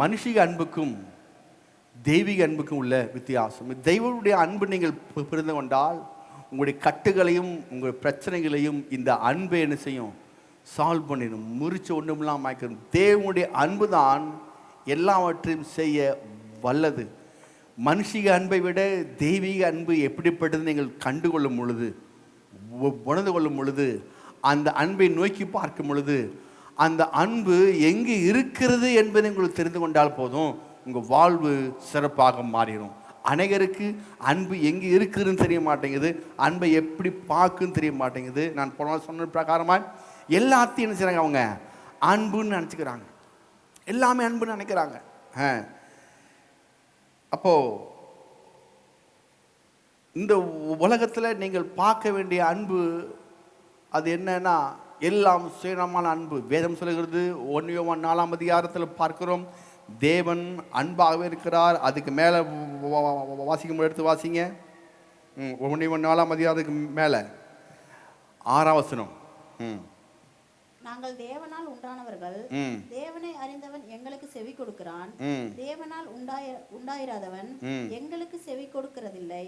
மனுஷிக அன்புக்கும் தெய்வீக அன்புக்கும் உள்ள வித்தியாசம். தெய்வனுடைய அன்பு நீங்கள் புரிந்து கொண்டால் உங்களுடைய கட்டுகளையும் உங்கள் பிரச்சனைகளையும் இந்த அன்பை என்ன செய்யும்? சால்வ் பண்ணிடும், முறிச்சு ஒன்றுமெல்லாம் ஆக்கிடும். தேவனுடைய அன்பு தான் எல்லாவற்றையும் செய்ய வல்லது. மனுஷிக அன்பை விட தெய்வீக அன்பு எப்படிப்பட்டது நீங்கள் கண்டுகொள்ளும் பொழுது, உணர்ந்து கொள்ளும் பொழுது, அந்த அன்பை நோக்கி பார்க்கும் பொழுது, அந்த அன்பு எங்கே இருக்கிறது என்பதை உங்களுக்கு தெரிந்து கொண்டால் போதும், உங்கள் வாழ்வு சிறப்பாக மாறிடும். அநேகருக்கு அன்பு எங்கே இருக்குதுன்னு தெரிய மாட்டேங்குது, அன்பை எப்படி பார்க்குன்னு தெரிய மாட்டேங்குது. நான் போன சொன்ன பிரகாரமாக எல்லாத்தையும் என்ன செய்கிறாங்க? அவங்க அன்புன்னு நினச்சிக்கிறாங்க, எல்லாமே அன்புன்னு நினைக்கிறாங்க. அப்போது இந்த உலகத்தில் நீங்கள் பார்க்க வேண்டிய அன்பு அது என்னன்னா, எல்லாம் சுயநலமான அன்பு. வேதம் சொல்லுகிறது 1 யோவான் 4ஆம் அதிகாரத்தில் பார்க்கிறோம், தேவன் அன்பாகவே இருக்கிறார். அதுக்கு மேலே வாசிக்கும் எடுத்து வாசிங்க. 1 யோவான் 4ஆம் அதிகாரத்துக்கு மேலே 6ஆம் வசனம். நாங்கள் தேவனால் உண்டானவர்கள், தேவனை அறிந்தவன் எங்களுக்கு செவி கொடுக்கிறான், தேவனால் உண்டாயிராதவன் எங்களுக்கு செவி கொடுக்கிறதில்லை.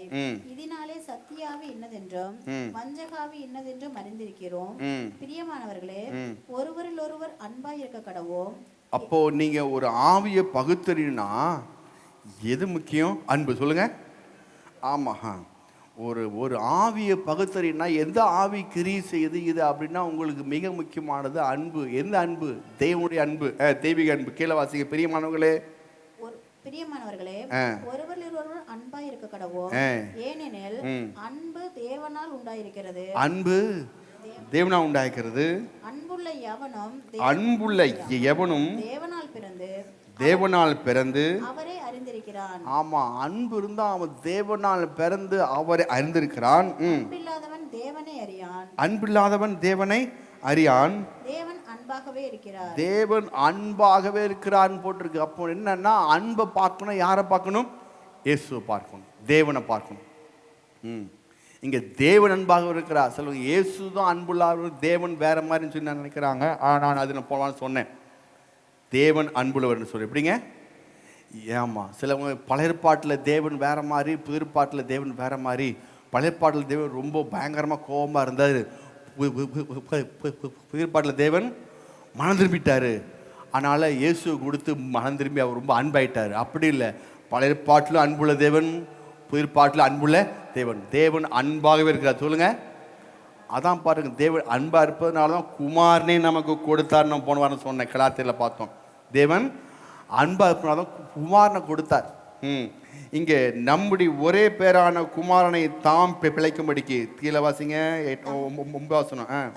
இதனாலே சத்தியாவி இன்னதென்றும் வஞ்சகாவி இன்னதென்றும் அறிந்திருக்கிறோம். பிரியமானவர்களே, ஒருவரில் ஒருவர் அன்பாய் இருக்க கடவோம். அப்போ நீங்க ஒரு ஆவியை பகுத்தறினா எது முக்கியம்? அன்பு. சொல்லுங்க. ஆமா, ஒரு ஆவியை பகுத்தறினா எந்த ஆவி கிரியை செய்யுது இது அப்படின்னா உங்களுக்கு மிக முக்கியமானது அன்பு. எந்த அன்பு? தேவனுடைய அன்பு, தெய்வீக அன்பு. கீழே வாசிங்க. பிரியமானவர்களே, ஒருவரில் ஒருவர் அன்பாய் இருக்க கடவோம். ஏனெனில் அன்பு தேவனால் உண்டாயிருக்கிறது. அன்பு தேவனால் உண்டாயிருக்கிறது. அன்புள்ள எவனும் தேவனால் பிறந்து அவரை அறிந்திருக்கிறான். ஆமா, அன்பு இருந்தா அவன் தேவனால் பிறந்து அவரை அறிந்திருக்கிறான். அன்பில்லாதவன் தேவனை அறியான். அன்பில்லாதவன் தேவனை அறியான். தேவன் அன்பாகவே இருக்கிறார். தேவன் அன்பாகவே இருக்கிறான்னு போட்டிருக்கு. அப்போ என்னன்னா, அன்பை பார்க்கணும். யாரை பார்க்கணும்? இயேசுவை பார்க்கணும், தேவனை பார்க்கணும். இங்கே தேவன் அன்பாக இருக்கிறார். சொல்லுங்க, இயேசு தான் அன்புள்ளார், தேவன் வேற மாதிரின்னு சொல்லி நான் நினைக்கிறாங்க. நான் அது நான் போகலான்னு சொன்னேன். தேவன் அன்புள்ளவர்னு சொல்லி எப்படிங்க? ஏமா சிலவங்க பழைய பாட்டில் தேவன் வேற மாதிரி, புதிர்பாட்டில் தேவன் வேற மாதிரி. பழைய பாட்டில் தேவன் ரொம்ப பயங்கரமாக கோபமாக இருந்தார், புதிர்பாட்டில் தேவன் மனம் திரும்பிட்டார். அதனால் இயேசு கொடுத்து மனம் திரும்பி அவர் ரொம்ப அன்பாயிட்டார். அப்படி இல்லை, பழைய பாட்டிலும் அன்புள்ள தேவன், புதிர்பாட்டில் அன்புள்ள தேவன். தேவன் அன்பாகவே இருக்கிறார். சொல்லுங்க. அதான் பாருங்க, தேவன் அன்பா இருப்பதனால தான் குமாரனே நமக்கு கொடுத்தார். நம்ம போன வாரம் சொன்னேன், கலாத்தியில் பார்த்தோம். தேவன் அன்பா இருப்பதனால தான் குமாரனை கொடுத்தார். இங்கே நம்முடைய ஒரே பேரான குமாரனை தாம் பிழைக்கும்படிக்கு. கீழே வாசிங்க.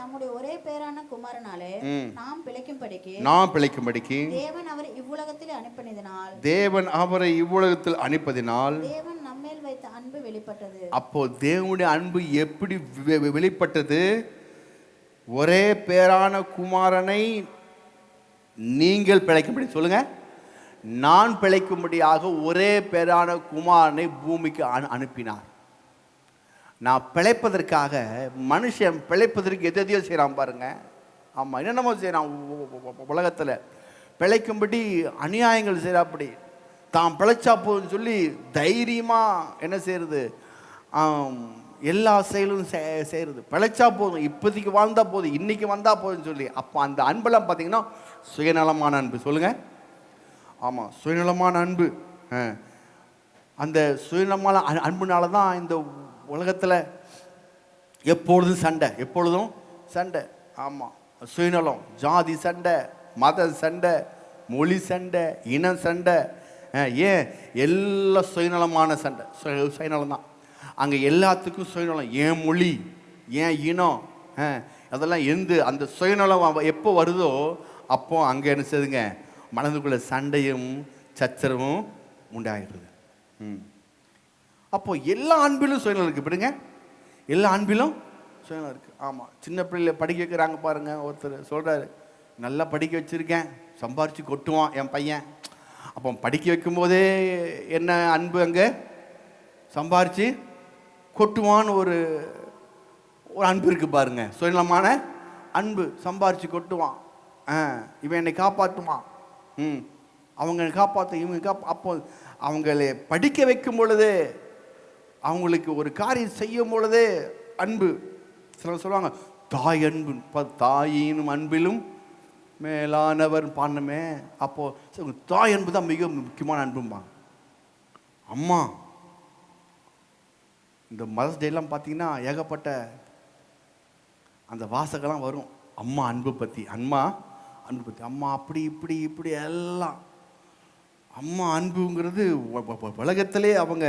நம்முடைய ஒரே பேரான குமாரனாலே நாம் பிழைக்கும்படிக்கு தேவன் அவரை இவ்வுலகத்தில் அனுப்பினதினால் தேவன் நம்மேல் வைத்த அன்பு வெளிப்பட்டது. அப்போ தேவனுடைய அன்பு எப்படி வெளிப்பட்டது? ஒரே பேரான குமாரனை நீங்கள் பிழைக்கும்படி. சொல்லுங்க. நான் பிழைக்கும்படியாக ஒரே பேரான குமாரனை பூமிக்கு அனுப்பினார். நான் பிழைப்பதற்காக, மனுஷன் பிழைப்பதற்கு எதையோ செய்கிறான் பாருங்க. ஆமாம், என்னென்னமோ செய்கிறான் உலகத்தில். பிழைக்கும்படி அநியாயங்கள் செய்கிறாப்படி. தான் பிழைச்சா போதுன்னு சொல்லி தைரியமாக என்ன செய்கிறது? எல்லா செயலும் செய்கிறது. பிழைச்சா போதும், இப்போதைக்கு வாழ்ந்தால் போதும், இன்றைக்கி வந்தால் போதுன்னு சொல்லி. அப்போ அந்த அன்பெல்லாம் பார்த்தீங்கன்னா சுயநலமான அன்பு. சொல்லுங்கள். ஆமாம், சுயநலமான அன்பு. அந்த சுயநலமான அன்புனால தான் இந்த உலகத்தில் எப்பொழுதும் சண்டை. ஆமாம், சுயநலம், ஜாதி சண்டை, மத சண்டை, மொழி சண்டை, இன சண்டை. ஏன்? எல்லாம் சுயநலமான சண்டை, சுயநலம் தான். அங்கே எல்லாத்துக்கும் சுயநலம். ஏன் மொழி, ஏன் இனம், அதெல்லாம் அந்த சுயநலம் எப்போ வருதோ அப்போ அங்கே என்ன செய்யுதுங்க? மனதுக்குள்ள சண்டையும் சச்சரவும் உண்டாகிறது. அப்போ எல்லா அன்பிலும் சுயநலம் இருக்குது. விடுங்க, எல்லா அன்பிலும் சுயநலம் இருக்குது. ஆமாம், சின்ன பிள்ளைல படிக்க வைக்கிறாங்க பாருங்க. ஒருத்தர் சொல்கிறாரு, நல்லா படிக்க வச்சுருக்கேன், சம்பாரித்து கொட்டுவான் என் பையன். அப்போ படிக்க வைக்கும்போதே என்ன அன்பு? அங்கே சம்பாரித்து கொட்டுவான்னு ஒரு அன்பு இருக்குது பாருங்க. சுயநலமான அன்பு. சம்பாரித்து கொட்டுவான், இவன் என்னை காப்பாற்றுவான். அவங்க காப்பாற்ற இவங்க அப்போ அவங்களை படிக்க வைக்கும் பொழுதே, அவங்களுக்கு ஒரு காரியம் செய்யும் பொழுதே அன்பு. சிலர் சொல்லுவாங்க தாய் அன்பு, தாயினும் அன்பிலும் மேலானவர் பாடணுமே. அப்போது தாய் அன்பு தான் மிக முக்கியமான அன்பும்பாங்க. அம்மா, இந்த மதர்ஸ் டேலாம் பார்த்தீங்கன்னா ஏகப்பட்ட அந்த வாசகெல்லாம் வரும். அம்மா அன்பு பற்றி, அம்மா அன்பு பற்றி, அம்மா அப்படி இப்படி இப்படி எல்லாம். அம்மா அன்புங்கிறது உலகத்திலே அவங்க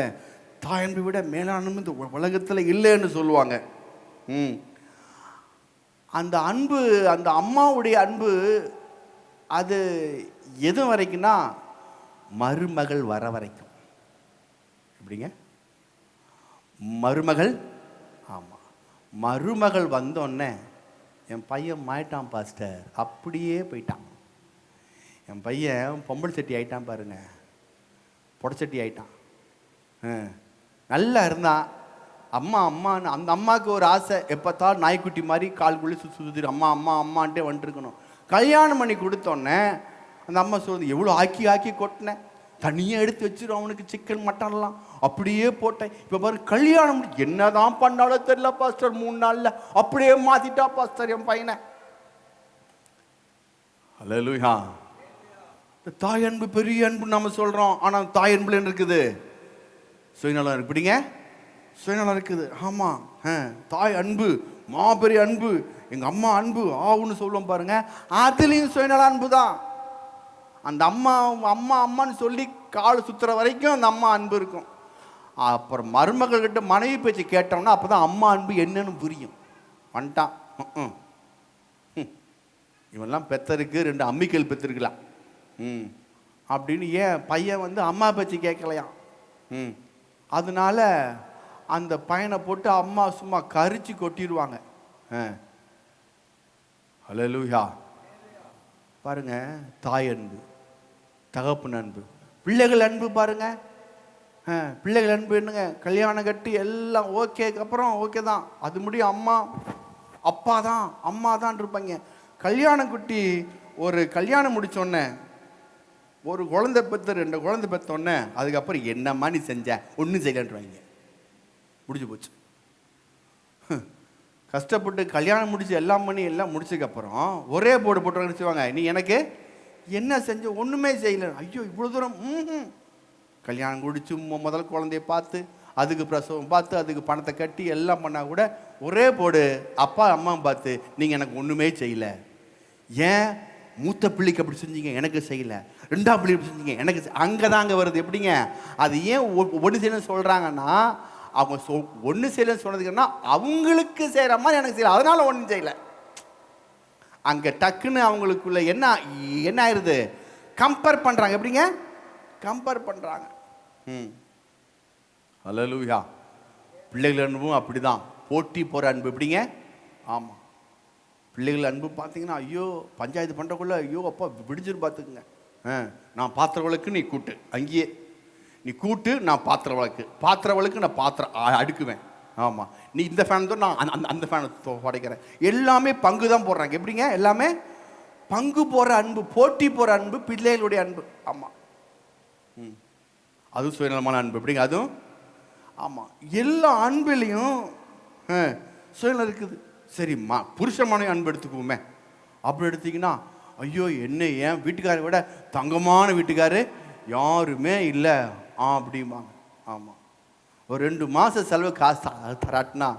தாய் அன்பை விட மேலான இந்த உலகத்தில் இல்லைன்னு சொல்லுவாங்க. அந்த அன்பு, அந்த அம்மாவுடைய அன்பு அது எது வரைக்கும்னா மருமகள் வர வரைக்கும். எப்படிங்க? மருமகள், ஆமாம், மருமகள் வந்தோடனே என் பையன் மாயிட்டான் பாஸ்டர், அப்படியே போயிட்டான். என் பையன் பொம்பளை சட்டி ஆயிட்டான் பாருங்க, புடச்சட்டி ஆயிட்டான். நல்லா இருந்தான். அம்மா அம்மான்னு அந்த அம்மாவுக்கு ஒரு ஆசை, எப்போத்தான் நாய்க்குட்டி மாதிரி கால்குள்ளே சுற்றி அம்மா அம்மா அம்மான்ட்டே வந்துருக்கணும். கல்யாணம் பண்ணி கொடுத்தோன்னே அந்த அம்மா சொல்லுது, எவ்வளோ ஆக்கி ஆக்கி கொட்டினேன், தனியாக எடுத்து வச்சிடும் அவனுக்கு சிக்கன் மட்டன்லாம் அப்படியே போட்டேன். இப்போ பாரு கல்யாணம் என்னதான் பண்ணாலும் தெரியல பாஸ்டர், 3 நாளில் அப்படியே மாற்றிட்டா பாஸ்டர் என் பையனை. அல்லேலூயா. தாய் அன்பு பெரிய அன்பு நம்ம சொல்கிறோம், ஆனால் தாய் அன்புல என்ன இருக்குது? சுயநலம் இருக்குடிங்க, சுயநலம் இருக்குது. ஆமாம், தாய் அன்பு மாபெரிய அன்பு, எங்கள் அம்மா அன்பு ஆவுன்னு சொல்லுவோம் பாருங்க, அதுலேயும் சுயநல அன்பு தான். அந்த அம்மா அம்மா அம்மான்னு சொல்லி கால் சுற்றுற வரைக்கும் அந்த அம்மா அன்பு இருக்கும். அப்புறம் மருமகள்கிட்ட மனைவி பேச்சு கேட்டோம்னா அப்போ தான் அம்மா அன்பு என்னன்னு புரியும். வந்துட்டான், இவெல்லாம் பெத்தருக்கு 2 அம்மிக்கல் பெற்றிருக்கலாம் அப்படின்னு ஏன் பையன் வந்து அம்மா பேச்சு கேட்கலையாம். அதனால அந்த பையனை போட்டு அம்மா சும்மா கரிச்சு கொட்டிடுவாங்க. அல்லேலூயா. பாருங்க, தாய் அன்பு, தகப்பன் அன்பு, பிள்ளைகள் அன்பு பாருங்க. பிள்ளைகள் அன்பு என்னங்க? கல்யாணம் கட்டி எல்லாம் ஓகேக்கு அப்புறம் ஓகே தான், அது முடியும் அம்மா அப்பா தான் அம்மா தான் இருப்பாங்க. கல்யாணம் குட்டி ஒரு கல்யாணம் முடிச்சோடனே ஒரு குழந்தை பெற்று 2 குழந்தை பெற்றோடனே அதுக்கப்புறம் என்னம்மா நீ செஞ்ச, ஒன்றும் செய்யலன்றாங்க. முடிஞ்சு போச்சு. கஷ்டப்பட்டு கல்யாணம் முடிச்சு எல்லாம் பண்ணி எல்லாம் முடிச்சதுக்கப்புறம் ஒரே போடு போட்டு செய்வாங்க, நீ எனக்கு என்ன செஞ்ச? ஒன்றுமே செய்யலை. ஐயோ இவ்வளோ தூரம். கல்யாணம் குடிச்சு முதல் குழந்தைய பார்த்து அதுக்கு பிரசவம் பார்த்து அதுக்கு பணத்தை கட்டி எல்லாம் பண்ணால் கூட ஒரே போடு அப்பா அம்மா பார்த்து நீங்கள் எனக்கு ஒன்றுமே செய்யலை. ஏன்? மூத்த பிள்ளைக்கு அப்படி செஞ்சீங்க, எனக்கு செய்யலை. 2ஆம் பிள்ளை அப்படி செஞ்சீங்க, எனக்கு அங்கே தாங்க வருது. எப்படிங்க? அது ஏன் ஒன்று செய்யணும்னு சொல்கிறாங்கன்னா, அவங்க ஒன்று செய்யலன்னு சொன்னதுக்குன்னா அவங்களுக்கு செய்கிற மாதிரி எனக்கு செய்யலை, அதனால ஒன்றும் செய்யலை. அங்கே டக்குன்னு அவங்களுக்குள்ள என்ன என்ன ஆயிடுது? கம்பேர் பண்ணுறாங்க. எப்படிங்க கம்பேர் பண்ணுறாங்க? அல்லேலூயா. பிள்ளைகள் அன்பும் அப்படி தான், போட்டி போகிற அன்பு. எப்படிங்க? ஆமாம், பிள்ளைகள் அன்பு பார்த்தீங்கன்னா ஐயோ பஞ்சாயத்து பண்ணுறக்குள்ள ஐயோ அப்பா விடிஞ்சுன்னு பார்த்துக்குங்க. நான் பாத்திர வழக்கு நீ கூட்டு, அங்கேயே நீ கூட்டு, நான் பாத்திர வழக்கு, பாத்திர வழக்கு நான் பாத்திரம் அடுக்குவேன். ஆமாம், நீ இந்த ஃபேன் தான், நான் அந்த ஃபேனை உடைக்கிறேன். எல்லாமே பங்கு தான் போடுறாங்க. எப்படிங்க? எல்லாமே பங்கு போகிற அன்பு, போட்டி போகிற அன்பு, பிள்ளைகளுடைய அன்பு. ஆமாம், அதுவும் சுயநலமான அன்பு. எப்படிங்க? அதுவும் ஆமாம், எல்லா அன்பிலையும் சுயநலம் இருக்குது. சரிம்மா, புருஷமான அன்பு எடுத்துக்குவோமே. அப்படி எடுத்தீங்கன்னா ஐயோ என்ன ஏன் வீட்டுக்காரை விட தங்கமான வீட்டுக்காரு யாருமே இல்லை அப்படிம்பாங்க. ஆமாம், ஒரு 2 மாதம் செலவு காசு தராட்டினா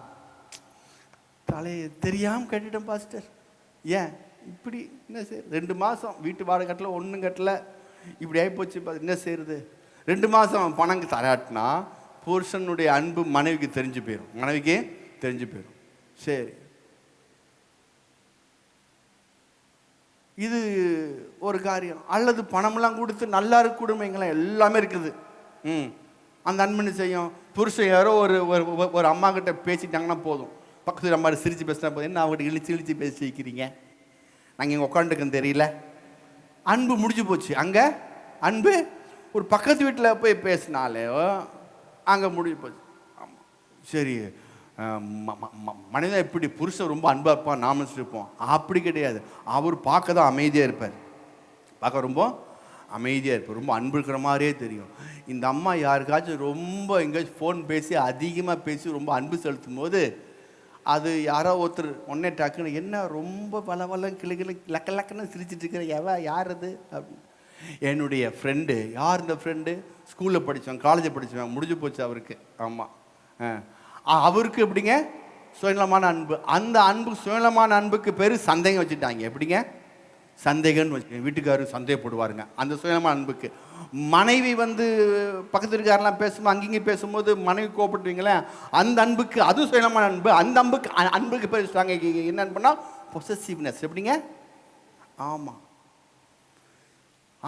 தலையை தெரியாமல் கட்டிட்டேன் பாஸ்டர். ஏன் இப்படி? என்ன செய்ய? 2 மாதம் வீட்டு வாடகை கட்டல, ஒன்றும் கட்டலை, இப்படி ஆகிப்போச்சு. என்ன செய்யுது? 2 மாதம் பணம் தராட்டினா புருஷனுடைய அன்பு மனைவிக்கு தெரிஞ்சு போயிடும், மனைவிக்கு தெரிஞ்சு போயிடும். சரி, இது ஒரு காரியம். அல்லது பணமெல்லாம் கொடுத்து நல்லா இருக்கு குடும்பங்களாம் எல்லாமே இருக்குது. அந்த அன்பு செய்யும். புருஷன் யாரோ ஒரு அம்மா கிட்ட பேசிட்டாங்கன்னா போதும், பக்கத்தில் அம்மா சிரித்து பேசினா போதும், என்ன அவங்ககிட்ட இழிச்சு இழிச்சு பேசி வைக்கிறீங்க, நாங்கள் இங்கே உட்காந்துருக்கோன்னு தெரியல. அன்பு முடிஞ்சு போச்சு. அங்கே அன்பு ஒரு பக்கத்து வீட்டில் போய் பேசினாலே அங்கே முடிஞ்சு போச்சு. ஆமாம், சரி, மனிதன் இப்படி புருஷன் ரொம்ப அன்பாக இருப்பான், நாம இருப்போம். அப்படி கிடையாது. அவர் பார்க்க தான் அமைதியாக இருப்பார், பார்க்க ரொம்ப அமைதியாக இருப்பேன். ரொம்ப அன்பு இருக்கிற மாதிரியே தெரியும். இந்த அம்மா யாருக்காச்சும் ரொம்ப எங்கேயாச்சும் ஃபோன் பேசி அதிகமாக பேசி ரொம்ப அன்பு செலுத்தும் போது அது யாரோ ஒருத்தர் உடனே டக்குன்னு என்ன ரொம்ப பலவலம் கிளு லக்க லக்கன்னு சிரிச்சிட்டு இருக்கிற யார் அது அப்படின்னு. என்னுடைய ஃப்ரெண்டு. யார் இந்த ஃப்ரெண்டு? ஸ்கூலில் படித்தவன், காலேஜில் படித்தவன், முடிஞ்சு போச்சு அவருக்கு. ஆமாம், அவருக்கு எப்படிங்க சுயநலமான அன்பு. அந்த அன்பு சுயநலமான அன்புக்கு பேர் சந்தேகம் வச்சுட்டாங்க. எப்படிங்க? சந்தேகம்னு வச்சு வீட்டுக்காரரு சந்தேகப்படுவாருங்க அந்த சுயநலமான அன்புக்கு. மனைவி வந்து பக்கத்து வீட்டுக்காரெலாம் பேசும்போது அங்கேயும் பேசும்போது மனைவி கோபப்படுவீங்களே, அந்த அன்புக்கு அது சுயநலமான அன்பு. அந்த அன்புக்கு பேர் சொல்லுவாங்க என்ன அன்புனா பொசசிவ்னஸ். எப்படிங்க? ஆமாம்.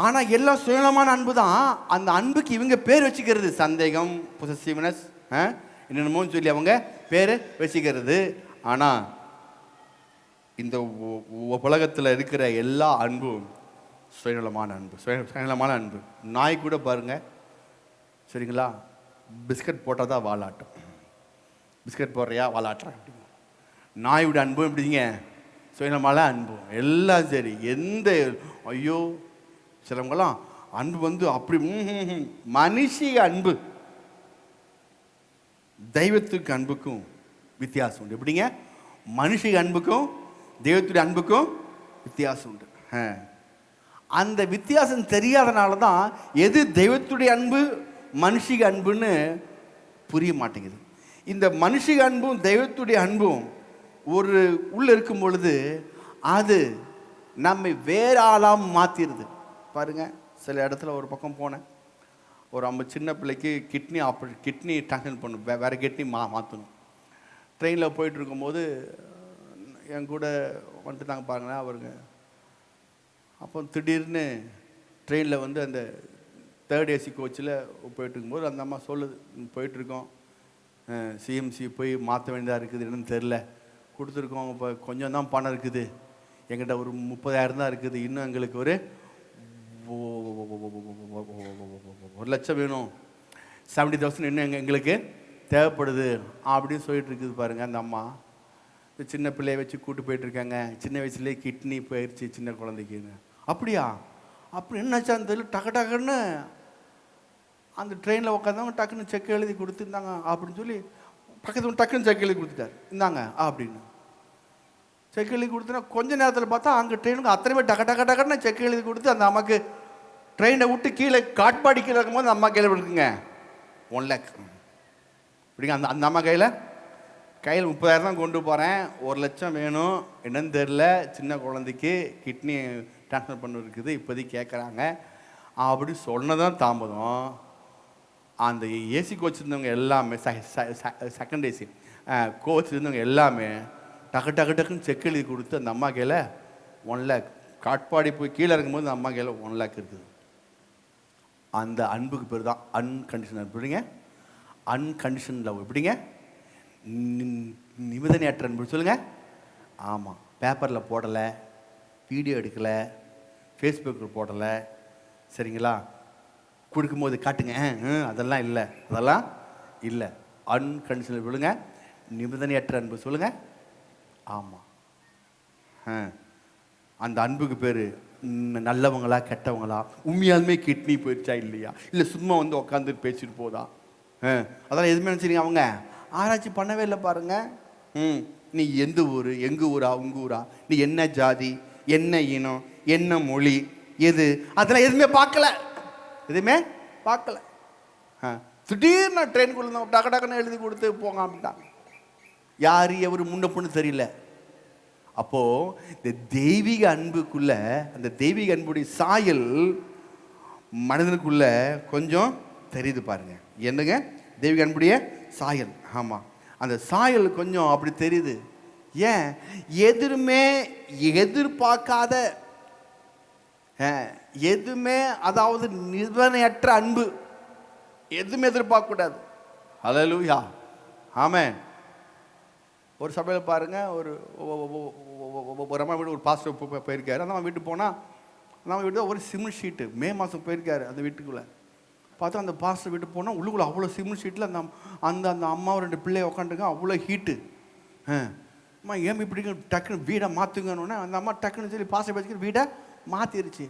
ஆனால் எல்லாம் சுயநலமான அன்பு தான். அந்த அன்புக்கு இவங்க பேர் வச்சுக்கிறது சந்தேகம், பொசசிவ்னஸ், என்னென்னமோ சொல்லி அவங்க பேர் வச்சுக்கிறது. ஆனால் இந்த உலகத்தில் இருக்கிற எல்லா அன்பும் சுயநலமான அன்பு. சுயநலமான அன்பு. நாய் கூட பாருங்க, சரிங்களா, பிஸ்கட் போட்டால் தான் வாலாட்டம். பிஸ்கட் போடுறியா வாலாட்டுறேன் அப்படிங்க. நாயோட அன்பும் எப்படிங்க? சுயநலமான அன்பு. எல்லாம் சரி. எந்த ஐயோ சிலவங்களாம் அன்பு வந்து அப்படி மனுஷிக அன்பு. தெய்வத்துக்கு அன்புக்கும் வித்தியாசம் உண்டு. எப்படிங்க? மனுஷிக அன்புக்கும் தெய்வத்துடைய அன்புக்கும் வித்தியாசம் உண்டு. அந்த வித்தியாசம் தெரியாதனால தான் எது தெய்வத்துடைய அன்பு மனுஷிக அன்புன்னு புரிய மாட்டேங்குது. இந்த மனுஷிக அன்பும் தெய்வத்துடைய அன்பும் ஒரு உள்ள இருக்கும் பொழுது அது நம்மை வேற ஆளாக மாற்றிடுது. பாருங்க, சில இடத்துல ஒரு பக்கம் போனேன். ஒரு சின்ன பிள்ளைக்கு கிட்னி ட்ரான்ஸ்ஃபர் பண்ணணும், வேறு கிட்னி மாற்றணும். ட்ரெயினில் போயிட்டு இருக்கும்போது என் கூட வந்துட்டு தாங்க பாருங்களேன் அவருங்க. அப்போ திடீர்னு ட்ரெயினில் வந்து அந்த 3rd AC கோச்சில் போயிட்டு இருக்கும்போது அந்த அம்மா சொல்லுது, போயிட்டுருக்கோம், சிஎம்சி போய் மாற்ற வேண்டியதாக இருக்குது, என்னன்னு தெரில, கொடுத்துருக்கோம், இப்போ கொஞ்சம் தான் பணம் இருக்குது, எங்கிட்ட ஒரு 30,000 தான் இருக்குது, இன்னும் எங்களுக்கு ஒரு 1,00,000 வேணும், 70,000 இன்னும் எங்களுக்கு தேவைப்படுது அப்படின்னு சொல்லிட்டு இருக்குது பாருங்கள் அந்த அம்மா. சின்ன பிள்ளைய வச்சு கூட்டு போயிட்டுருக்காங்க. சின்ன வயசுலேயே கிட்னி போயிடுச்சு சின்ன குழந்தைக்குன்னு. அப்படியா? அப்படி என்னாச்சான்னு தெரியல. டக்குன்னு அந்த ட்ரெயினில் உட்காந்தவங்க டக்குன்னு செக் எழுதி கொடுத்துருந்தாங்க அப்படின்னு சொல்லி பக்கத்தில் டக்குன்னு செக் எழுதி கொடுத்துட்டார், இந்தாங்க அப்படின்னு. செக் எழுதி கொடுத்தனா கொஞ்ச நேரத்தில் பார்த்தா அங்கே ட்ரெயினுக்கு அத்தனை பேர் டக்குன்னு செக் எழுதி கொடுத்து அந்த அம்மாவுக்கு ட்ரெயினை விட்டு கீழே காட்பாடி கீழே இருக்கும்போது அந்த அம்மா கையில் இருக்குங்க 1 lakh. இப்படிங்க அந்த அம்மா கையில் 30,000 தான் கொண்டு போகிறேன், 1,00,000 வேணும், என்னன்னு தெரில, சின்ன குழந்தைக்கு கிட்னி ட்ரான்ஸ்ஃபர் பண்ண இருக்குது, இப்போதைக்கு கேட்குறாங்க அப்படி சொன்னதான் தாமதம். அந்த ஏசி கோச் இருந்தவங்க எல்லாமே செகண்ட் ஏசி கோச் இருந்தவங்க எல்லாமே டக்குன்னு செக் எழுதி கொடுத்து அந்த அம்மா கையில் 1 lakh. காட்பாடி போய் கீழே இருக்கும்போது அந்த அம்மா கையில் 1 lakh இருக்குது. அந்த அன்புக்கு பேர் தான் அன்கண்டிஷனல். எப்படிங்க? அன்கண்டிஷன் லவ். எப்படிங்க? நிபந்தனையற்ற அன்பு. சொல்லுங்கள். ஆமாம். பேப்பரில் போடலை, வீடியோ எடுக்கலை, ஃபேஸ்புக்கில் போடலை, சரிங்களா, கொடுக்கும்போது காட்டுங்க, அதெல்லாம் இல்லை, அதெல்லாம் இல்லை. அன்கண்டிஷனல். சொல்லுங்க. நிபந்தனையற்ற அன்பு. சொல்லுங்கள். ஆமாம். அந்த அன்புக்கு பேர் நல்லவங்களா கெட்டவங்களா, உண்மையாலுமே கிட்னி போயிடுச்சா இல்லையா, இல்லை சும்மா வந்து உட்காந்து பேசிட்டு போதா, அதெல்லாம் எதுவுமே நினச்சிருங்க அவங்க ஆராய்ச்சி பண்ணவே இல்லை பாருங்க. நீ எந்த ஊர், எங்கள் ஊரா, உங்கள் ஊரா, நீ என்ன ஜாதி, என்ன இனம், என்ன மொழி, எது, அதெல்லாம் எதுவுமே பார்க்கல. திடீர்னு ட்ரெயினுக்குள்ள டக்குன்னு எழுதி கொடுத்து போங்க அப்படின்ட்டாங்க. யார் எவர் முன்ன பொண்ணு தெரியல. அப்போது இந்த தெய்வீக அன்புக்குள்ள, அந்த தெய்வீக அன்புடைய சாயல் மனிதனுக்குள்ள கொஞ்சம் தெரியுது பாருங்க. என்னங்க? தெய்வீக அன்புடைய சாயல். ஆமாம், அந்த சாயல் கொஞ்சம் அப்படி தெரியுது. ஏன்? எதுவுமே எதிர்பார்க்காத, எதுவுமே, அதாவது நிபந்தனையற்ற அன்பு, எதுவுமே எதிர்பார்க்கக்கூடாது. ஹல்லேலூயா. ஆமென். ஒரு சபையில் பாருங்கள், ஒரு அம்மா வீடு, ஒரு பாஸ்டர் போயிருக்காரு. அந்த அம்மா வீட்டுக்கு போனால், நம்ம வீட்டு ஒரு சிமெண்ட் ஷீட்டு, மே மாதம் போயிருக்காரு அந்த வீட்டுக்குள்ளே. பார்த்தா அந்த பாஸ்டர் வீட்டுக்கு போனால் உள்ளுக்குள்ளே அவ்வளோ சிமெண்ட் ஷீட்டில் அந்த அந்த அந்த அம்மாவை 2 பிள்ளைய உட்காந்துருக்காங்க, அவ்வளோ ஹீட்டு. அம்மா ஏன் இப்படி டக்குன்னு வீடை மாற்றுங்கன்னு அந்த அம்மா டக்குன்னு சொல்லி பாஸ்டர் பேசிக்கிட்டு வீடை மாற்றிருச்சு.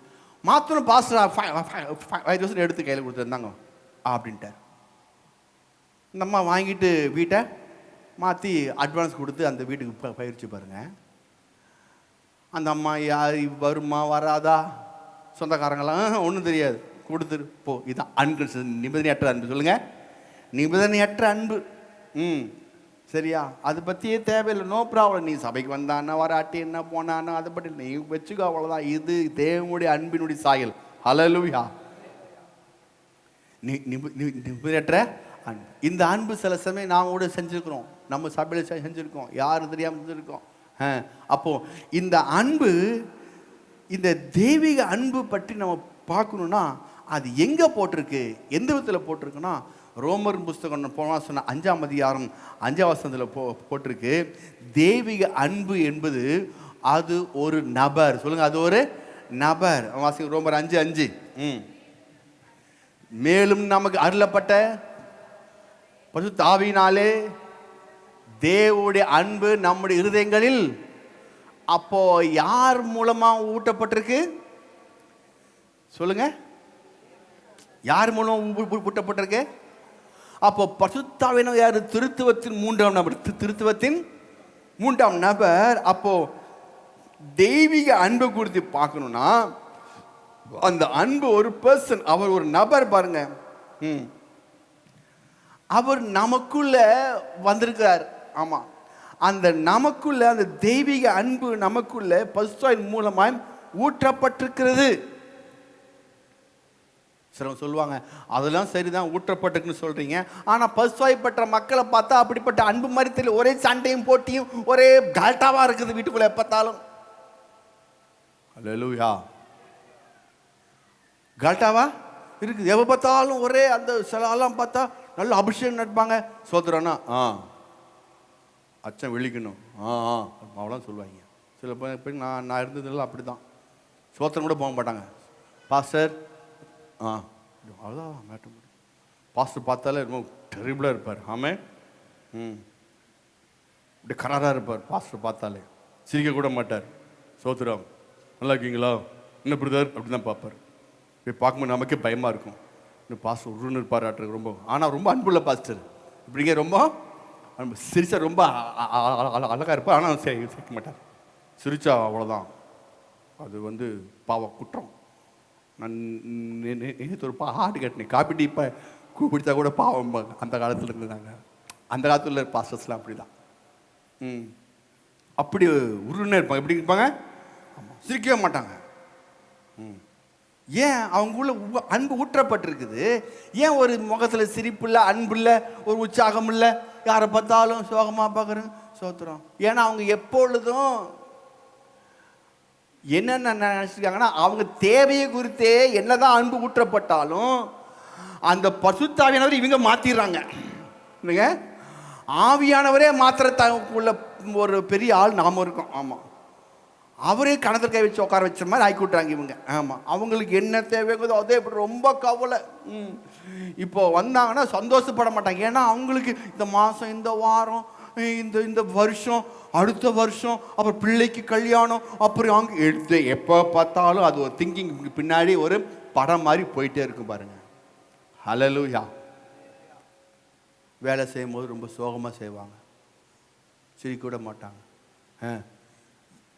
மாற்றணும் பாஸ்டர் 5,000 எடுத்து கையில் கொடுத்துருந்தாங்க அப்படின்ட்டார். இந்த அம்மா வாங்கிட்டு வீட்டை மாற்றி அட்வான்ஸ் கொடுத்து அந்த வீட்டுக்கு பயிற்சி பாருங்க. அந்த அம்மா யார் வருமா வராதா சொந்தக்காரங்களாம் ஒன்றும் தெரியாது, கொடுத்துரு போ. இதுதான் அன்கன்ஷன் நிபந்தனையற்ற அன்பு. சொல்லுங்கள், நிபந்தனையற்ற அன்பு. சரியா? அதை பற்றியே தேவையில்லை, நோ ப்ராப்ளம். நீ சபைக்கு வந்தான்னா வராட்டி என்ன போனான்னா அதை பற்றி நீ வச்சுக்கோ, அவ்வளோதான். இது தேவனுடைய அன்பினுடைய சாயல். ஹல்லேலூயா. நிபந்தனையற்ற அன்பு. இந்த அன்பு சில சமயம் நாம் கூட செஞ்சுருக்கிறோம், நம்ம சபையில் செஞ்சுருக்கோம், யாரும் தெரியாமல் செஞ்சுருக்கோம். அப்போது இந்த அன்பு, இந்த தெய்வீக அன்பு பற்றி நம்ம பார்க்கணுன்னா அது எங்கே போட்டிருக்கு, எந்த விதத்தில் போட்டிருக்குன்னா, ரோமர் புஸ்தகம் போனால் சொன்ன 5ஆம் அதிகாரம் 5ஆம் வசனத்தில் போட்டிருக்கு. தெய்வீக அன்பு என்பது அது ஒரு நபர். சொல்லுங்கள், அது ஒரு நபர். வாசிங்க ரோமர் 5:5. மேலும் நமக்கு அருளப்பட்ட பரிசுத்த ஆவியினாலே தேவனுடைய அன்பு நம்முடைய இருதயங்களில். அப்போ யார் மூலமா ஊட்டப்பட்டிருக்கு? சொல்லுங்க, யார் மூலம் ஊட்டப்பட்டிருக்கு? அப்போ பரிசுத்த ஆவியினால் யார்? திருத்துவத்தின் 3ஆம் நபர். திருத்துவத்தின் 3ஆம் நபர். அப்போ தெய்வீக அன்பு குறித்து பார்க்கணும்னா அந்த அன்பு ஒரு பர்சன், அவர் ஒரு நபர். பாருங்க, அவர் நமக்குள்ள வந்திருக்கிறார். ஆமா, அந்த நமக்குள்ள அந்த தெய்வீக அன்பு நமக்குள்ள பரிசுத்தாவின் மூலமாய் ஊற்றப்பட்டிருக்கிறது. சிலவங்க சொல்லுவாங்க, அதெல்லாம் சரிதான், ஊற்றப்பட்டிருக்குன்னு சொல்றீங்க, ஆனா பரிசுத்தாவி பெற்ற மக்களை பார்த்தா அப்படிப்பட்ட அன்பு மாதிரி தெரியல. ஒரே சண்டையும் போட்டியும் ஒரே கல்ட்டாவா இருக்குது வீட்டுக்குள்ள பார்த்தாலும். அல்லேலூயா. கல்ட்டாவா இருக்குது, எப்போ பார்த்தாலும் ஒரே அந்த சிலெல்லாம் பார்த்தா நல்ல அபிஷேகம் நடப்பாங்க. சோதரனா அச்சம் வெளிக்கணும் அவ்வளோ சொல்லுவாங்க. சில பேர் நான் இருந்ததுல அப்படி தான், சோத்திரம் கூட போக மாட்டாங்க. பாஸ்டர் அவ்வளோதான் மேட்ட முடியும். பாஸ்டர் பார்த்தாலே ரொம்ப டெரிபிளாக இருப்பார். ஆமே, இப்படி கராராக இருப்பார். பாஸ்டர் பார்த்தாலே சிரிக்க கூட மாட்டார். சோத்திரம் நல்லா இருக்கீங்களா, என்ன பிரதர் அப்படி தான் பார்ப்பார். போய் பார்க்கும்போது நமக்கே பயமாக இருக்கும். இன்னும் பாஸ்டர் உருன்னு இருப்பார் ஆட்டுருக்கு ரொம்ப, ஆனால் ரொம்ப அன்புள்ள பாஸ்டர். இப்படிங்க ரொம்ப சிரிச்சா ரொம்ப அழகாக இருப்பார், ஆனால் சிரிக்க மாட்டார். சிரிச்சா அவ்வளோதான், அது பாவம் குற்றம். நான் நேற்று ஒரு ஆட்டு கட்டினேன், காப்பி டீ இப்போ கூப்பிடுத்தா கூட பாவம். அந்த காலத்தில் இருந்தாங்க, அந்த காலத்தில் பாஸ்டர்ஸ்லாம் அப்படி தான். அப்படி உருன்னு இருப்பாங்க. எப்படி இருப்பாங்க? ஆமாம், சிரிக்கவே மாட்டாங்க. ஏன்? அவங்களுள்ள அன்பு ஊற்றப்பட்டிருக்குது. ஏன் ஒரு முகத்தில் சிரிப்பு இல்லை, அன்பு இல்லை, ஒரு உற்சாகம் இல்லை, யாரை பார்த்தாலும் சோகமாக பார்க்குறேன் சோத்துறோம்? ஏன்னா அவங்க எப்பொழுதும் என்னென்ன நினச்சிருக்காங்கன்னா, அவங்க தேவையை குறித்தே என்னதான் அன்பு ஊற்றப்பட்டாலும் அந்த பரிசுத்தாவியானவர் இவங்க மாற்றிடுறாங்க. இல்லைங்க, ஆவியானவரே மாத்திரத்தாக்குள்ள ஒரு பெரிய ஆள் நாம இருக்கோம். ஆமாம், அவரே கணத்தில் கை வச்சு உட்கார வச்ச மாதிரி ஆக்கி விட்றாங்க இவங்க. ஆமாம், அவங்களுக்கு என்ன தேவைங்குதோ அதே இப்படி ரொம்ப கவலை. இப்போ வந்தாங்கன்னா சந்தோஷப்பட மாட்டாங்க. ஏன்னா அவங்களுக்கு இந்த மாதம், இந்த வாரம், இந்த வருஷம், அடுத்த வருஷம், அப்புறம் பிள்ளைக்கு கல்யாணம், அப்புறம் அங்கே எடுத்து எப்போ பார்த்தாலும் அது ஒரு திங்கிங் பின்னாடி ஒரு படம் மாதிரி போயிட்டே இருக்கும் பாருங்க. ஹல்லேலூயா. வேலை செய்யும் போது ரொம்ப சோகமாக செய்வாங்க, சிரிக்க விட மாட்டாங்க.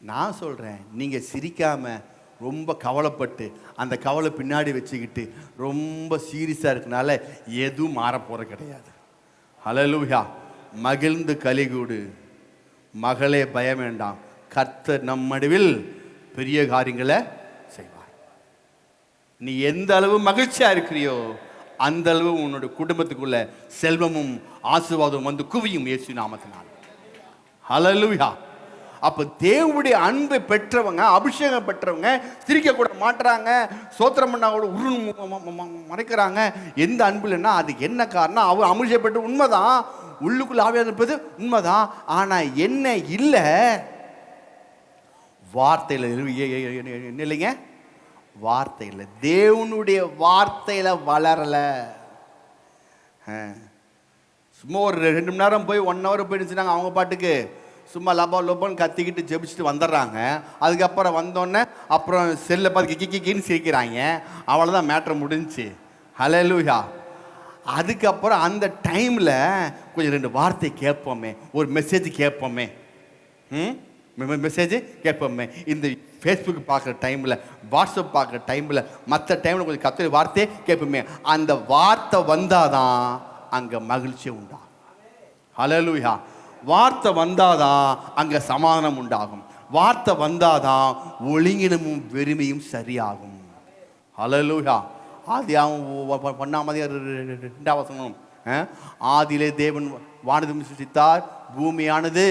நான் சொல்கிறேன், நீங்கள் சிரிக்காமல் ரொம்ப கவலைப்பட்டு அந்த கவலை பின்னாடி வச்சுக்கிட்டு ரொம்ப சீரியஸாக இருக்கனால எதுவும் மாறப்போகிற கிடையாது. ஹல்லேலூயா. மகிழ்ந்து கலிகூடு, மகளே பயம் வேண்டாம், கர்த்தர் நம் நடுவில் பெரிய காரியங்களை செய்வார். நீ எந்த அளவு மகிழ்ச்சியாக இருக்கிறியோ அந்த அளவு உன்னோட குடும்பத்துக்குள்ள செல்வமும் ஆசீர்வாதமும் குவியும் இயேசு நாமத்தினால். ஹல்லேலூயா. அப்போ தேவனுடைய அன்பை பெற்றவங்க, அபிஷேகம் பெற்றவங்க சிரிக்க கூட மாட்டுறாங்க, சோத்திரம் பண்ணா கூட மறைக்கிறாங்க. எந்த அன்பு இல்லைன்னா அதுக்கு என்ன காரணம்? அவர் அபிஷேகம் பெற்ற உண்மைதான், உள்ளுக்குள்ள ஆவியாக இருப்பது உண்மைதான், ஆனால் என்ன இல்லை, வார்த்தையில் என்ன இல்லைங்க, வார்த்தையில் தேவனுடைய வார்த்தையில் வளரலை. சும்மா ஒரு 2 மணி நேரம் போய் 1 ஹவர் போயிடுச்சுனாங்க அவங்க பாட்டுக்கு சும்மா லபா லொபன்னு கத்திக்கிட்டு ஜெபிச்சுட்டு வந்துடுறாங்க. அதுக்கப்புறம் வந்தோடனே அப்புறம் செல்லை பார்த்து கிக்கின்னு சிரிக்கிறாங்க. அவ்வளோதான், மேட்ரு முடிஞ்சுச்சு. ஹல்லேலூயா. அதுக்கப்புறம் அந்த டைமில் கொஞ்சம் 2 வார்த்தை கேட்போமே, ஒரு மெசேஜ் கேட்போமே, மெசேஜ் கேட்போமே. இந்த ஃபேஸ்புக் பார்க்குற டைமில், வாட்ஸ்அப் பார்க்குற டைமில், மற்ற டைமில் கொஞ்சம் கர்த்தருடைய வார்த்தையை கேட்போமே. அந்த வார்த்தை வந்தாதான் அங்கே மகிழ்ச்சி உண்டாகும். ஹல்லேலூயா. வார்த்தை வந்தாதான் அங்கே சமாதானம் உண்டாகும். வார்த்தை வந்தாதான் ஒழுங்கினமும் வெறுமையும் சரியாகும். ஹல்லேலூயா. ஆதியாகமம் 1:2 ஆதியிலே தேவன் வானத்தையும் சிருஷ்டித்தார், பூமியானது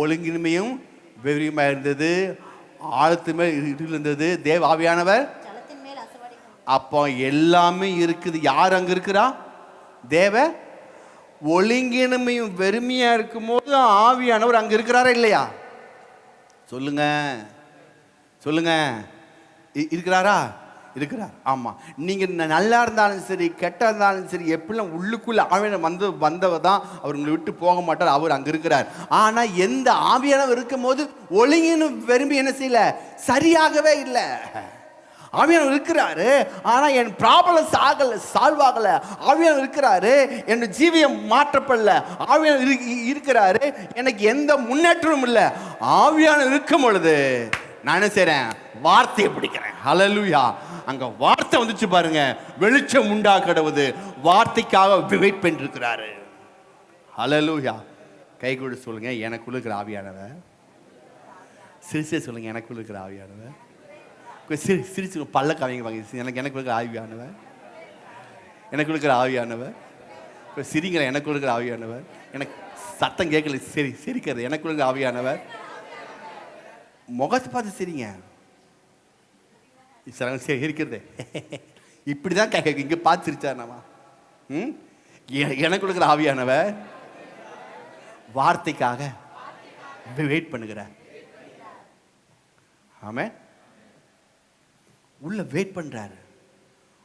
ஒழுங்கின்மையும் வெறியுமாக இருந்தது, ஆழத்து மேல் இருந்தது, தேவ ஆவியானவர். அப்போ எல்லாமே இருக்குது. யார் அங்கே இருக்கிறா? தேவ. ஒழுங்கின்மையும் வெறுமையா இருக்கும் போது ஆவியானவர் அங்கே இருக்கிறாரா இல்லையா? சொல்லுங்க சொல்லுங்க. இருக்கிறாரா? இருக்கிறார். ஆமாம். நீங்கள் நல்லா இருந்தாலும் சரி, கெட்ட இருந்தாலும் சரி, எப்படிலாம் உள்ளுக்குள்ளே ஆவியானவர் வந்தவர் தான் அவர் உங்களை விட்டு போக மாட்டார். அவர் அங்கே இருக்கிறார். ஆனால் எந்த ஆவியானவர் இருக்கும் போது ஒழுங்கின்னு விரும்பி என்ன செய்யல, சரியாகவே இல்லை. ஆவியானவர் இருக்கிறாரு, ஆனால் என் ப்ராப்ளம் சால்வ் ஆகலை. ஆவியானவர் இருக்கிறாரு, என் ஜீவியம் மாற்றப்படல. ஆவியானவர் இருக்கிறாரு, எனக்கு எந்த முன்னேற்றமும் இல்லை. ஆவியானவர் இருக்கும் பொழுது நான் என்ன செய்கிறேன்? வார்த்தையை பிடிக்கிறேன். ஹல்லேலூயா. அங்க வார்த்தை வந்துச்சு பாருங்க, வெளிச்சம் உண்டாக்குவது. வார்த்தைக்காக வெயிட் பண்ணிருக்கிறாரு. ஹல்லேலூயா. கை கொடு சொல்லுங்க, எனக்குள்ள இருக்கிற ஆவியானவர். சிரிச்சே சொல்லுங்க, எனக்குள்ள இருக்கிற ஆவியானவர். சிரிச்சு பல்ல கவிங்க வாங்க. எனக்கு இருக்கிற ஆவியானவர், எனக்கு இருக்கிற ஆவியானவர். சிரிங்கிற எனக்கு இருக்கிற ஆவியானவர். எனக்கு சத்தம் கேட்கல, சரி சிரிக்கிறது. எனக்கு இருக்கிற ஆவியானவர். முகத்தை பார்த்து சிரிங்க. சரி இருக்கிறது இப்படிதான் கேட்க. இங்க பார்த்து சிரிச்சார் நாம. எனக்கு இருக்கிற ஆவியானவர் வார்த்தைக்காக வெயிட் பண்ணுகிறார். ஆமே. உள்ள வெயிட் பண்றாரு.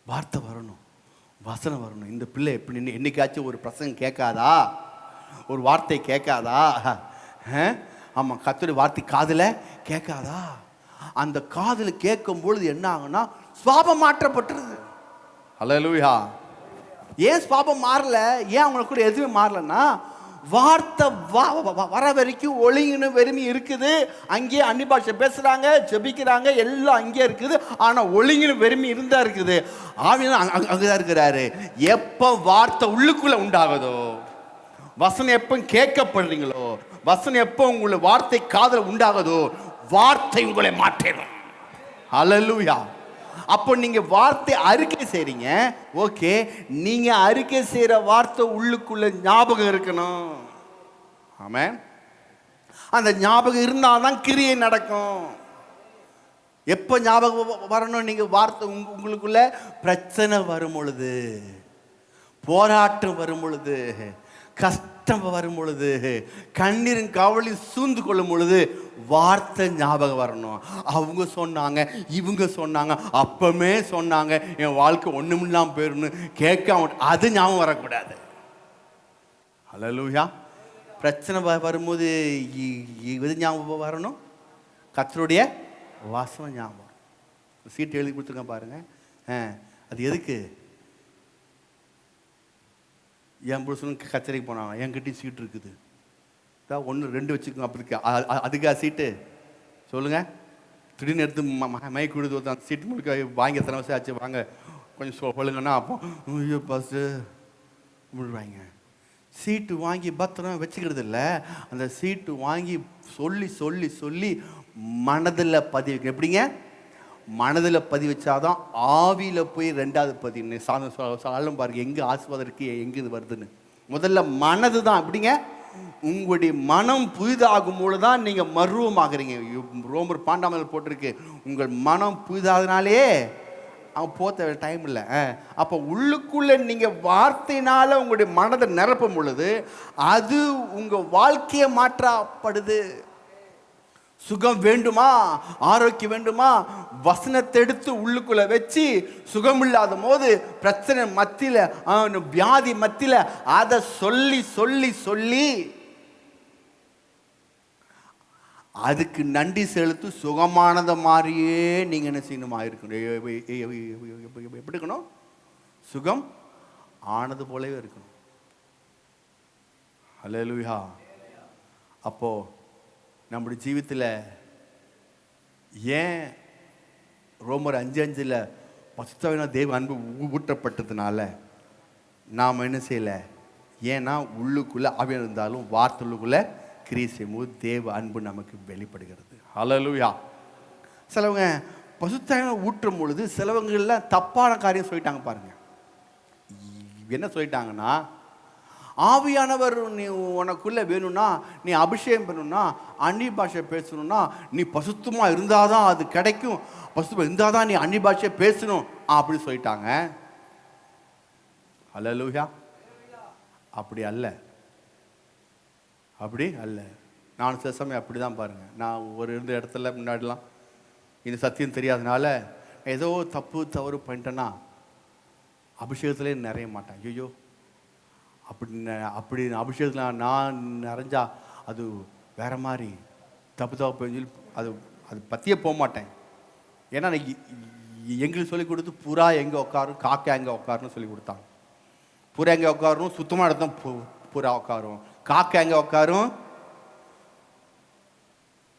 வார்த்தை வரணும், வசனம் வரணும். இந்த பிள்ளை எப்படி என்னைக்காச்சும் ஒரு பிரசங்கம் கேட்காதா? ஒரு வார்த்தை கேட்காதா? ஆமா, கர்த்தருடைய வார்த்தை காதுல கேட்காதா? அந்த காதுல கேட்கும் பொழுது என்ன ஆகும்னா, சுவாபம் மாற்றப்பட்டுருது. ஹல்லேலூயா. ஏன் சுவாபம் மாறல? ஏன் அவங்களுக்கு கூட எதுவுமே மாறலன்னா, வார்த்தை வர வரைக்கும் ஒழுங்கின வெறுமை இருக்குது. அங்கேயே அன்னி பாஷை பேசுறாங்க, ஜெபிக்கிறாங்க, எல்லாம் அங்கேயே இருக்குது. ஆனா ஒழுங்கின வெறுமை இருந்தா இருக்குது. ஆவியானவர் அங்கதான் இருக்கிறாரு. எப்ப வார்த்தை உள்ளுக்குள்ள உண்டாகுதோ, வசனம் எப்ப கேட்கப்படுறீங்களோ, வசனம் எப்போ உங்களை வார்த்தை காதல உண்டாகுதோ, வார்த்தை உங்களை மாற்றிடும். ஹல்லேலூயா. அப்போ நீங்க வார்த்தை அறிக்கை செய்றீங்க. ஓகே, நீங்க அறிக்கை செய்யற வார்த்தை உள்ளுக்குள்ள ஞாபகம் இருக்கணும். ஆமென். அந்த ஞாபகம் இருந்தால்தான் கிரியை நடக்கும். எப்போ ஞாபகம் வரணும்? நீங்க வார்த்தை உங்களுக்குள்ள பிரச்சனை வரும் பொழுது, போராட்டம் வரும் பொழுது, கஷ்டம் வரும் பொழுது, கண்ணீரும் கவலையும் சூழ்ந்து கொள்ளும் பொழுது வார்த்தை ஞாபகம் வரணும். அவங்க சொன்னாங்க, இவங்க சொன்னாங்க, அப்பமே சொன்னாங்க, என் வாழ்க்கை ஒண்ணுமில்லாம போயிடணும், கேட்காம அது ஞாபகம் வரக்கூடாது. ஹல்லேலூயா. பிரச்சனை வரும்போது இது ஞாபகம் வரணும், கர்த்தருடைய வசனம் ஞாபகம். சீட்டு எழுதி கொடுத்துருக்கேன் பாருங்க. அது எதுக்கு? என் புருஷனுக்கு கச்சேரிக்கு போனாங்க, என்கிட்டயும் சீட்டு இருக்குது, 1 2 வச்சுக்கோங்க. அப்படி அதுக்காக சீட்டு சொல்லுங்க. திடீர்னு எடுத்து மைக் கொடுத்து அந்த சீட்டு முழுக்க வாங்கி எத்தனை வருஷம் ஆச்சு, வாங்க கொஞ்சம் சொல்லுங்கன்னா, அப்போ ஐயோ பஸ்ஸு விடுவாங்க. சீட்டு வாங்கி பத்திரம் வச்சுக்கிறது இல்லை, அந்த சீட்டு வாங்கி சொல்லி சொல்லி சொல்லி மனதில் பதிவு. எப்படிங்க? மனதில் பதிவு வச்சாதான் ஆவியில் போய் 2வது பதிவு. சாலும் பாருங்க, எங்கே ஆசீர்வாதம் இருக்கு, எங்கே இது வருதுன்னு. முதல்ல மனது தான். எப்படிங்க? உங்களுடைய மனம் புதிதாகும் போது தான் நீங்கள் மருவமாகறீங்க. ரோமர் 12 போட்டிருக்கு, உங்கள் மனம் புதிதாகனாலே அவன் போத்த டைம் இல்லை. அப்போ உள்ளுக்குள்ளே நீங்கள் வார்த்தையினால உங்களுடைய மனதை நிரப்பும் பொழுது அது உங்கள் வாழ்க்கையை மாற்றப்படுது. சுகம் வேண்டுமா, ஆரோக்கியம் வேண்டுமா, வசனத்தை எடுத்து உள்ளுக்குள்ள வச்சு, சுகம் இல்லாத போது பிரச்சனை மத்தியில், வியாதி மத்தியில் அதை சொல்லி சொல்லி சொல்லி அதுக்கு நன்றி செலுத்து சுகமானதை மாதிரியே நீங்கள் என்ன செய்யணுமா இருக்கணும். எப்படி இருக்கணும்? சுகம் ஆனது போலவே இருக்கணும். அல்லேலூயா. அப்போது நம்முடைய ஜீவித்தில் ஏன் ரோமர் 5:5 பசுத்தாவியான தேவ அன்பு ஊற்றப்பட்டதுனால நாம் என்ன செய்யலை? ஏன்னா உள்ளுக்குள்ளே ஆவியாக இருந்தாலும் வார்த்தைக்குள்ளே கிரியை செய்யும்போது தேவ அன்பு நமக்கு வெளிப்படுகிறது. அல்லேலூயா. சிலவங்க பசுத்தாவியான ஊற்றும் பொழுது சிலவங்கள்லாம் தப்பான காரியம் சொல்லிட்டாங்க பாருங்க. என்ன சொல்லிட்டாங்கன்னா, ஆவியானவர் நீ உனக்குள்ளே வேணும்னா, நீ அபிஷேகம் பண்ணணும்னா, அந்நிய பாஷை பேசணும்னா, நீ பசுத்தமாக இருந்தால் தான் அது கிடைக்கும், பசுத்தமாக இருந்தால் தான் நீ அந்நிய பாஷையை பேசணும் அப்படி சொல்லிட்டாங்க. அல்லேலூயா. அப்படி அல்ல, அப்படி அல்ல. நான் சில சமயம் அப்படி தான் பாருங்கள். நான் இருந்த இடத்துல முன்னாடிலாம் இந்த சத்தியம் தெரியாதனால ஏதோ தவறு பண்ணிட்டேன்னா அபிஷேகத்திலே நிறைய மாட்டேன். ஐயோ அப்படி அபிஷேகத்தில் நான் நிறைஞ்சா அது வேற மாதிரி தப்பு சொல்லி அது பற்றியே போக மாட்டேன். ஏன்னா எங்களுக்கு சொல்லிக் கொடுத்து புறா எங்கே உட்காரும், காக்கா எங்கே உட்காருன்னு சொல்லி கொடுத்தாங்க. புறா எங்கே உட்காரும்? சுத்தமாக இடத்தான் புறா உட்காரும். காக்கா எங்கே உட்காரும்?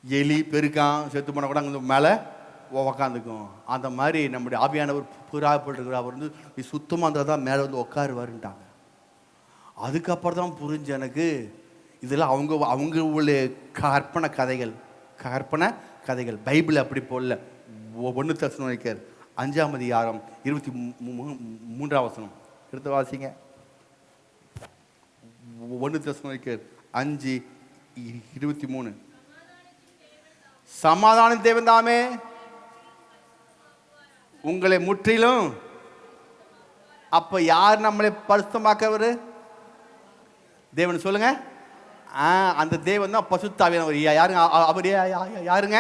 எலி பெருக்கான் செத்து போன கூட அங்கே மேலே உக்காந்துக்கும். அந்த மாதிரி நம்முடைய ஆவியானவர் புறா போட்டுருக்கிற அவர் நீ சுத்தமாக இருந்தால் தான் மேலே உட்காருவாருன்ட்டாங்க. அதுக்கப்புறம் தான் புரிஞ்சு எனக்கு இதெல்லாம் அவங்க உள்ள கற்பனை கதைகள். பைபிள் அப்படி போடல. 1 தெசலோனிக்கர் 5:23 எடுத்து வாசிங்க. 1 தெசலோனிக்கர் 5:23. சமாதான தேவன் தாமே உங்களை முற்றிலும். அப்ப யார் நம்மளை பரிசுத்தமாக்கவர்? தேவன் சொல்லுங்க. அந்த தேவன் தான் பசுத்தாவியானவர். யாருங்க அவர்? யாருங்க?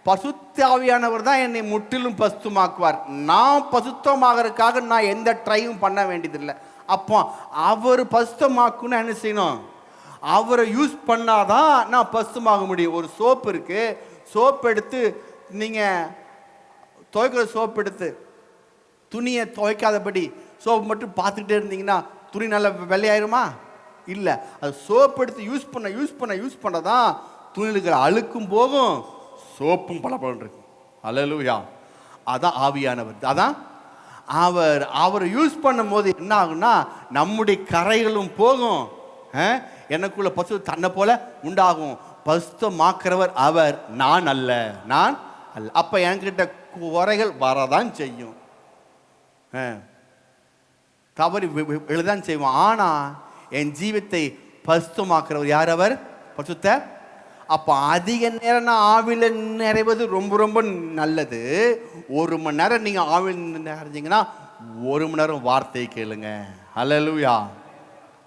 பசுத்தாவியானவர் தான் என்னை முற்றிலும் பசுத்தமாக்குவார். நான் பசுத்தமாகறதுக்காக நான் எந்த ட்ரையும் பண்ண வேண்டியதில்லை. அப்போ அவர் பசுத்தமாக்குன்னு என்ன செய்யணும்? அவரை யூஸ் பண்ணாதான் நான் பசுத்தமாக முடியும். ஒரு சோப்பு இருக்கு. சோப்பு எடுத்து நீங்கள் துவைக்கிற சோப்பு எடுத்து துணியை துவைக்காதபடி சோப்பு மட்டும் பார்த்துக்கிட்டே இருந்தீங்கன்னா துணி நல்லா வெள்ளையாயிருமா? இல்லை. அது சோப்பு எடுத்து யூஸ் பண்ண தான் துணியில் இருக்கிற அழுக்கும் போகும், சோப்பும் பலப்பலன் இருக்கும். அல்லேலூயா. அதான் ஆவியானவர். அதான் அவரை யூஸ் பண்ணும் போது என்ன ஆகும்னா நம்முடைய கரைகளும் போகும், எனக்குள்ள பசு தன்னை போல உண்டாகும். பசுத்தமாக்குறவர் அவர், நான் அல்ல. அப்ப என்கிட்ட குறைகள் வரதான் செய்யும், தவறு எழுதான் செய்வோம். ஆனா என் ஜீவத்தை பசுத்தமாக்குறவர் யார்? அவர் பசுத்த. அப்ப அதிக நேரம் நான் ஆவில நிறைவது ரொம்ப ரொம்ப நல்லது. 1 மணி நேரம் நீங்க ஆவில் நிறைஞ்சிங்கன்னா 1 மணி நேரம் வார்த்தையை கேளுங்க. அல்லேலூயா.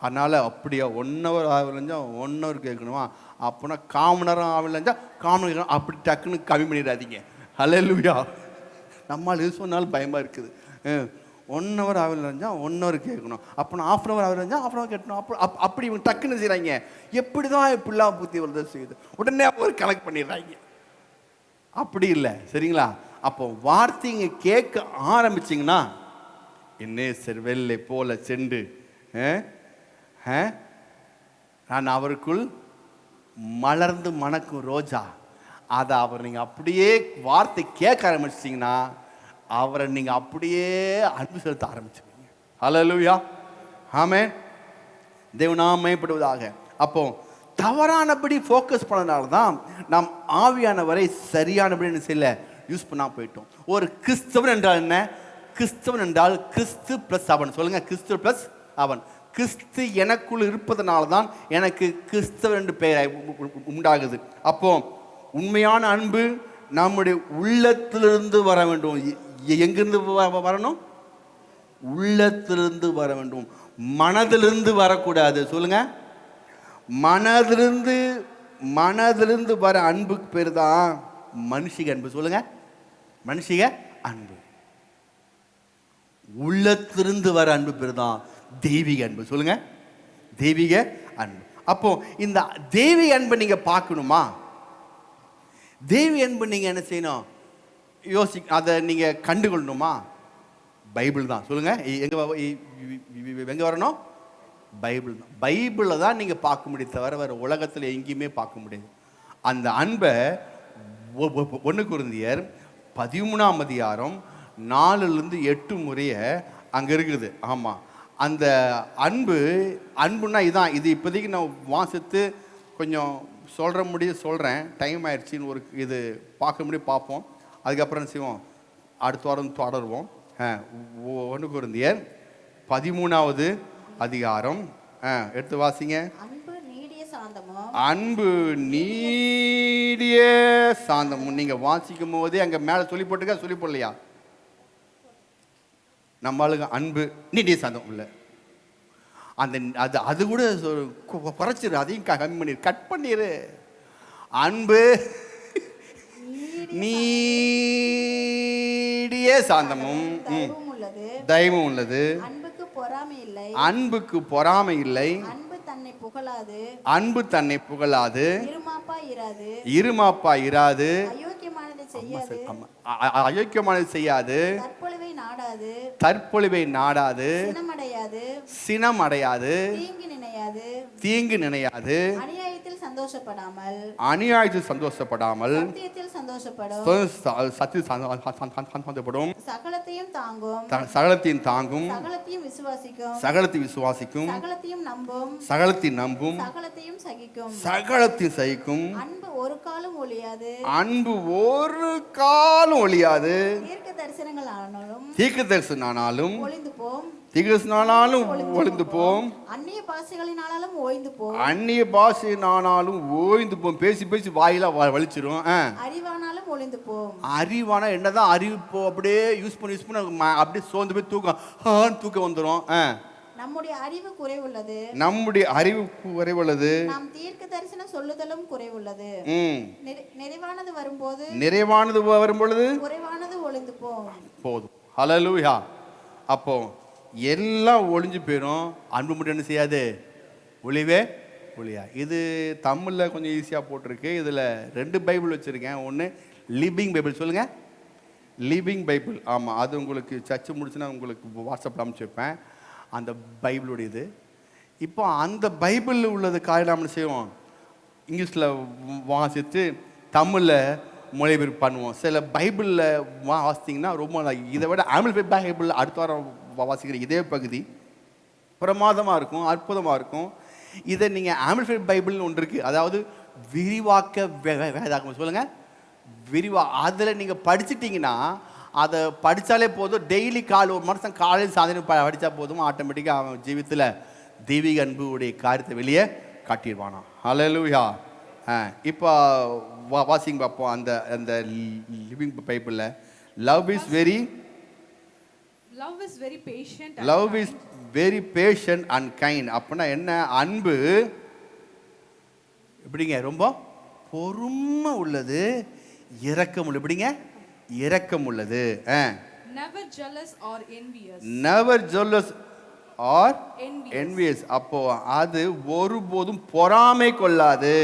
அதனால அப்படியா 1 ஹவர் ஆவில் இருந்தா 1 ஹவர் கேட்கணுமா? அப்படின்னா 1/4 மணி நேரம் ஆவில் இருந்தா 1/4 மணி நேரம் அப்படி டக்குன்னு கம்மி பண்ணிடாதீங்க. அல்லேலூயா. நம்மளால் இது சொன்னாலும் பயமா இருக்குது. 1 ஹவர் ஆவில் இருந்தால் 1 ஹவர் கேட்கணும். அப்புறம் 1/2 ஹவர் ஆவில் இருந்தால் 1/2 ஹவர் கேட்கணும். அப்படி இவங்க டக்குன்னு செய்கிறாங்க. எப்படி தான் இப்படிலாம் புத்தி வருது செய்யுது, உடனே ஒரு கலெக்ட் பண்ணிடுறாங்க. அப்படி இல்லை, சரிங்களா? அப்போ வார்த்தைங்க கேட்க ஆரம்பிச்சிங்கன்னா என்ன வெள்ளை போல சென்று நான் அவருக்குள் மலர்ந்து மணக்கும் ரோஜா. அதை அவர் நீங்கள் அப்படியே வார்த்தை கேட்க ஆரம்பிச்சிட்டிங்கன்னா அவரை நீங்கள் அப்படியே அன்பு செலுத்த ஆரம்பிச்சுருவீங்க. அல்லேலூயா. ஆமென். தேவனாம் மகிமைப்படுவதாக. அப்போ தவறானபடி ஃபோக்கஸ் பண்ணனால தான் நாம் ஆவியானவரை சரியானபடி செய்யல யூஸ் பண்ணா போயிட்டோம். ஒரு கிறிஸ்தவன் என்றால் என்ன? கிறிஸ்தவன் என்றால் கிறிஸ்து பிளஸ் அவன். சொல்லுங்க, கிறிஸ்து பிளஸ் அவன். கிறிஸ்து எனக்குள் இருப்பதனால தான் எனக்கு கிறிஸ்தவன் என்று பெயர் உண்டாகுது. அப்போ உண்மையான அன்பு நம்முடைய உள்ளத்திலிருந்து வர வேண்டும். எங்கிருந்து வரணும்? உள்ளத்திலிருந்து வர வேண்டும், மனதிலிருந்து வரக்கூடாது. சொல்லுங்க, மனதிலிருந்து வர அன்புக்கு பேர் தான் மனுஷிக அன்பு. சொல்லுங்க, மனுஷிக அன்பு. உள்ளத்திலிருந்து வர அன்பு பேர் தான் தெய்வீக அன்பு. சொல்லுங்க, தெய்வீக அன்பு. அப்போ இந்த தெய்வீக அன்பை நீங்க பார்க்கணுமா? தெய்வ அன்பு நீங்கள் என்ன செய்யணும்? அதை நீங்கள் கண்டுகொள்ளணுமா? பைபிள் தான். சொல்லுங்கள், எங்கே வரணும்? பைபிள் தான். பைபிளில் தான் நீங்கள் பார்க்க முடியும், தவிர வேறு உலகத்தில் எங்கேயுமே பார்க்க முடியாது. அந்த அன்பை 1 கொரிந்தியர் 13ஆம் அதிகாரம் 4-8 முறையை அங்கே இருக்குது. ஆமாம், அந்த அன்புன்னா இதான். இது இப்போதைக்கு நான் வாசித்து கொஞ்சம் சொல்கிறேன். டைம் ஆயிடுச்சின்னு இது பார்க்க முடியும், பார்ப்போம். அதுக்கப்புறம் என்ன செய்வோம்? அடுத்த வாரம் தொடருவோம். 1 கொரிந்தியர் 13ஆவது அதிகாரம் எடுத்து வாசிங்க. அன்பு நீடிய சாந்தமும். நீங்கள் வாசிக்கும் போதே அங்கே மேலே சொல்லி போட்டுக்க, சொல்லி போடலையா? நம்மளுக்கு அன்பு நீடிய சாந்தம் இல்லை. அது கூட குறைச்சிரு, அதையும் கம்மி பண்ணிடு, கட் பண்ணிடு. அன்பு நீடிய சாந்தமும் தயவும் உள்ளது. அன்புக்கு பொறாமை இல்லை. அன்பு தன்னை புகழாது. இருமாப்பா இராது. அயோக்கியமானது செய்யாது. தற்பொழிவை நாடாது. சினம் அடையாது. தீங்கு நினையாது. அநியாயத்தில் சந்தோஷப்படாமல் சந்தோஷப்படும். சகலத்தையும் தாங்கும். சகலத்தையும் விசுவாசிக்கும். சகலத்தையும் நம்பும். சகலத்தையும் சகிக்கும். அன்பு ஒரு காலம் ஒழியாது. தீர்க்க தரிசனானாலும் ஒளிந்து போம். அந்நிய பாஷையினாலும் ஓய்ந்து போம். பேசி பேசி வாயில வலிச்சிரும். அறிவானாலும் ஒளிந்து போம். அறிவானா என்னதான் அறிவு அப்படியே யூஸ் பண்ணி அப்படியே சோர்ந்து போய் தூக்கம் வந்துடும். நம்முடைய அறிவு குறைவுள்ளது. நாம் தீர்க்க தரிசனம் சொல்லுதலும் குறைவுள்ளது. நிறைவானது வரும்பொழுது குறைவானது ஒளிந்து போதும். ஹல்லேலூயா. அப்போ எல்லாம் ஒளிஞ்சு போயிடும். அன்பு மட்டும் என்ன செய்யாது? ஒளிவே ஒளியா. இது தமிழில் கொஞ்சம் ஈஸியாக போட்டிருக்கு. இதில் 2 பைபிள் வச்சுருக்கேன். ஒன்று லிவிங் பைபிள். சொல்லுங்கள், லிவிங் பைபிள். ஆமாம், அது உங்களுக்கு சர்ச்சு முடிச்சுன்னா உங்களுக்கு வாட்ஸ்அப்பில் அனுப்பிச்சி வைப்பேன், அந்த பைபிளுடைய இது. இப்போ அந்த பைபிளில் உள்ளது காலையில் செய்வோம், இங்கிலீஷில் வாசித்து தமிழில் மொழிபெயர்ப்பு பண்ணுவோம். சில பைபிளில் வாசித்திங்கன்னா ரொம்ப, இதை விட ஆம்பிளிஃபைட் பைபிளில் அடுத்த வாரம் வாசிக்கிற இதே பகுதி பிரமாதமாக இருக்கும், அற்புதமாக இருக்கும். இதை நீங்கள் ஆம்பிளிஃபைட் பைபிள்னு ஒன்று இருக்குது, அதாவது விரிவாக்க வேதாகமம். சொல்லுங்கள், அதில் நீங்கள் படிச்சிட்டிங்கன்னா, அதை படித்தாலே போதும். டெய்லி ஒரு மனுஷன் காலையில் சாதனை படித்தா போதும், ஆட்டோமேட்டிக்காக அவன் ஜீவித்தில் தெய்வீக அன்புடைய காரியத்தை வெளியே காட்டிடுவானா. ஹல்லேலூயா. இப்போ வாசிங்க பார்ப்போம். அந்த லிவிங் பைபிளில் love is very patient and kind. அப்படின்னா என்ன? அன்பு எப்படிங்க? ரொம்ப பொறுமை உள்ளது, இரக்கம் உள்ளது. எப்படிங்க? இரக்கம் உள்ளது. never jealous or envious. அப்போ அது ஒருபோதும் பொறாமை கொள்ளாது.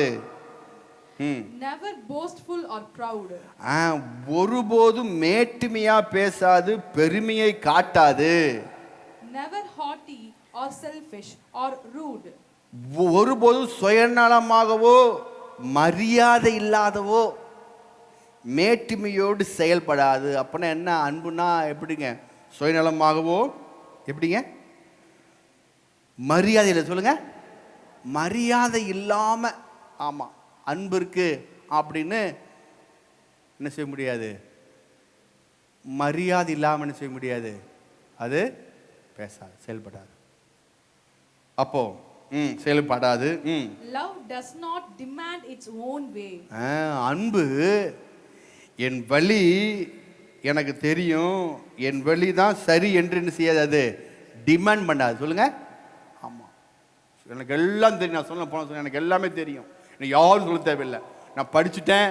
never boastful or proud. ஒருபோதும் மேட்டுமையா பேசாது, பெருமையை காட்டாது. never haughty or selfish or rude. ஒருபோதும் சுயநலமாகவோ மரியாதை இல்லாதவோ மேட்டுமையோடு செயல்படாது. அப்படின்னா என்ன? அன்புனா எப்படிங்க? சுயநலமாகவோ எப்படிங்க? மரியாதை இல்லை. சொல்லுங்க, மரியாதை இல்லாமல். ஆமாம், அன்பு இருக்கு அப்படின்னு என்ன செய்ய முடியாது? மரியாதை இல்லாமல் என்ன செய்ய முடியாது? அது பேசாது, செயல்படாது. அப்போ செயல்படாது. Love does not demand its own way. அன்பு என் வழி எனக்கு தெரியும், என் வழி தான் சரி என்று என்ன செய்யாது, அது டிமாண்ட் பண்ணாது. சொல்லுங்க. ஆமாம், எனக்கு எல்லாம் தெரியும். நான் சொன்ன எனக்கு எல்லாமே தெரியும், எனக்கு யாரும் சொல்ல தேவையில்லை. நான் படிச்சுட்டேன்,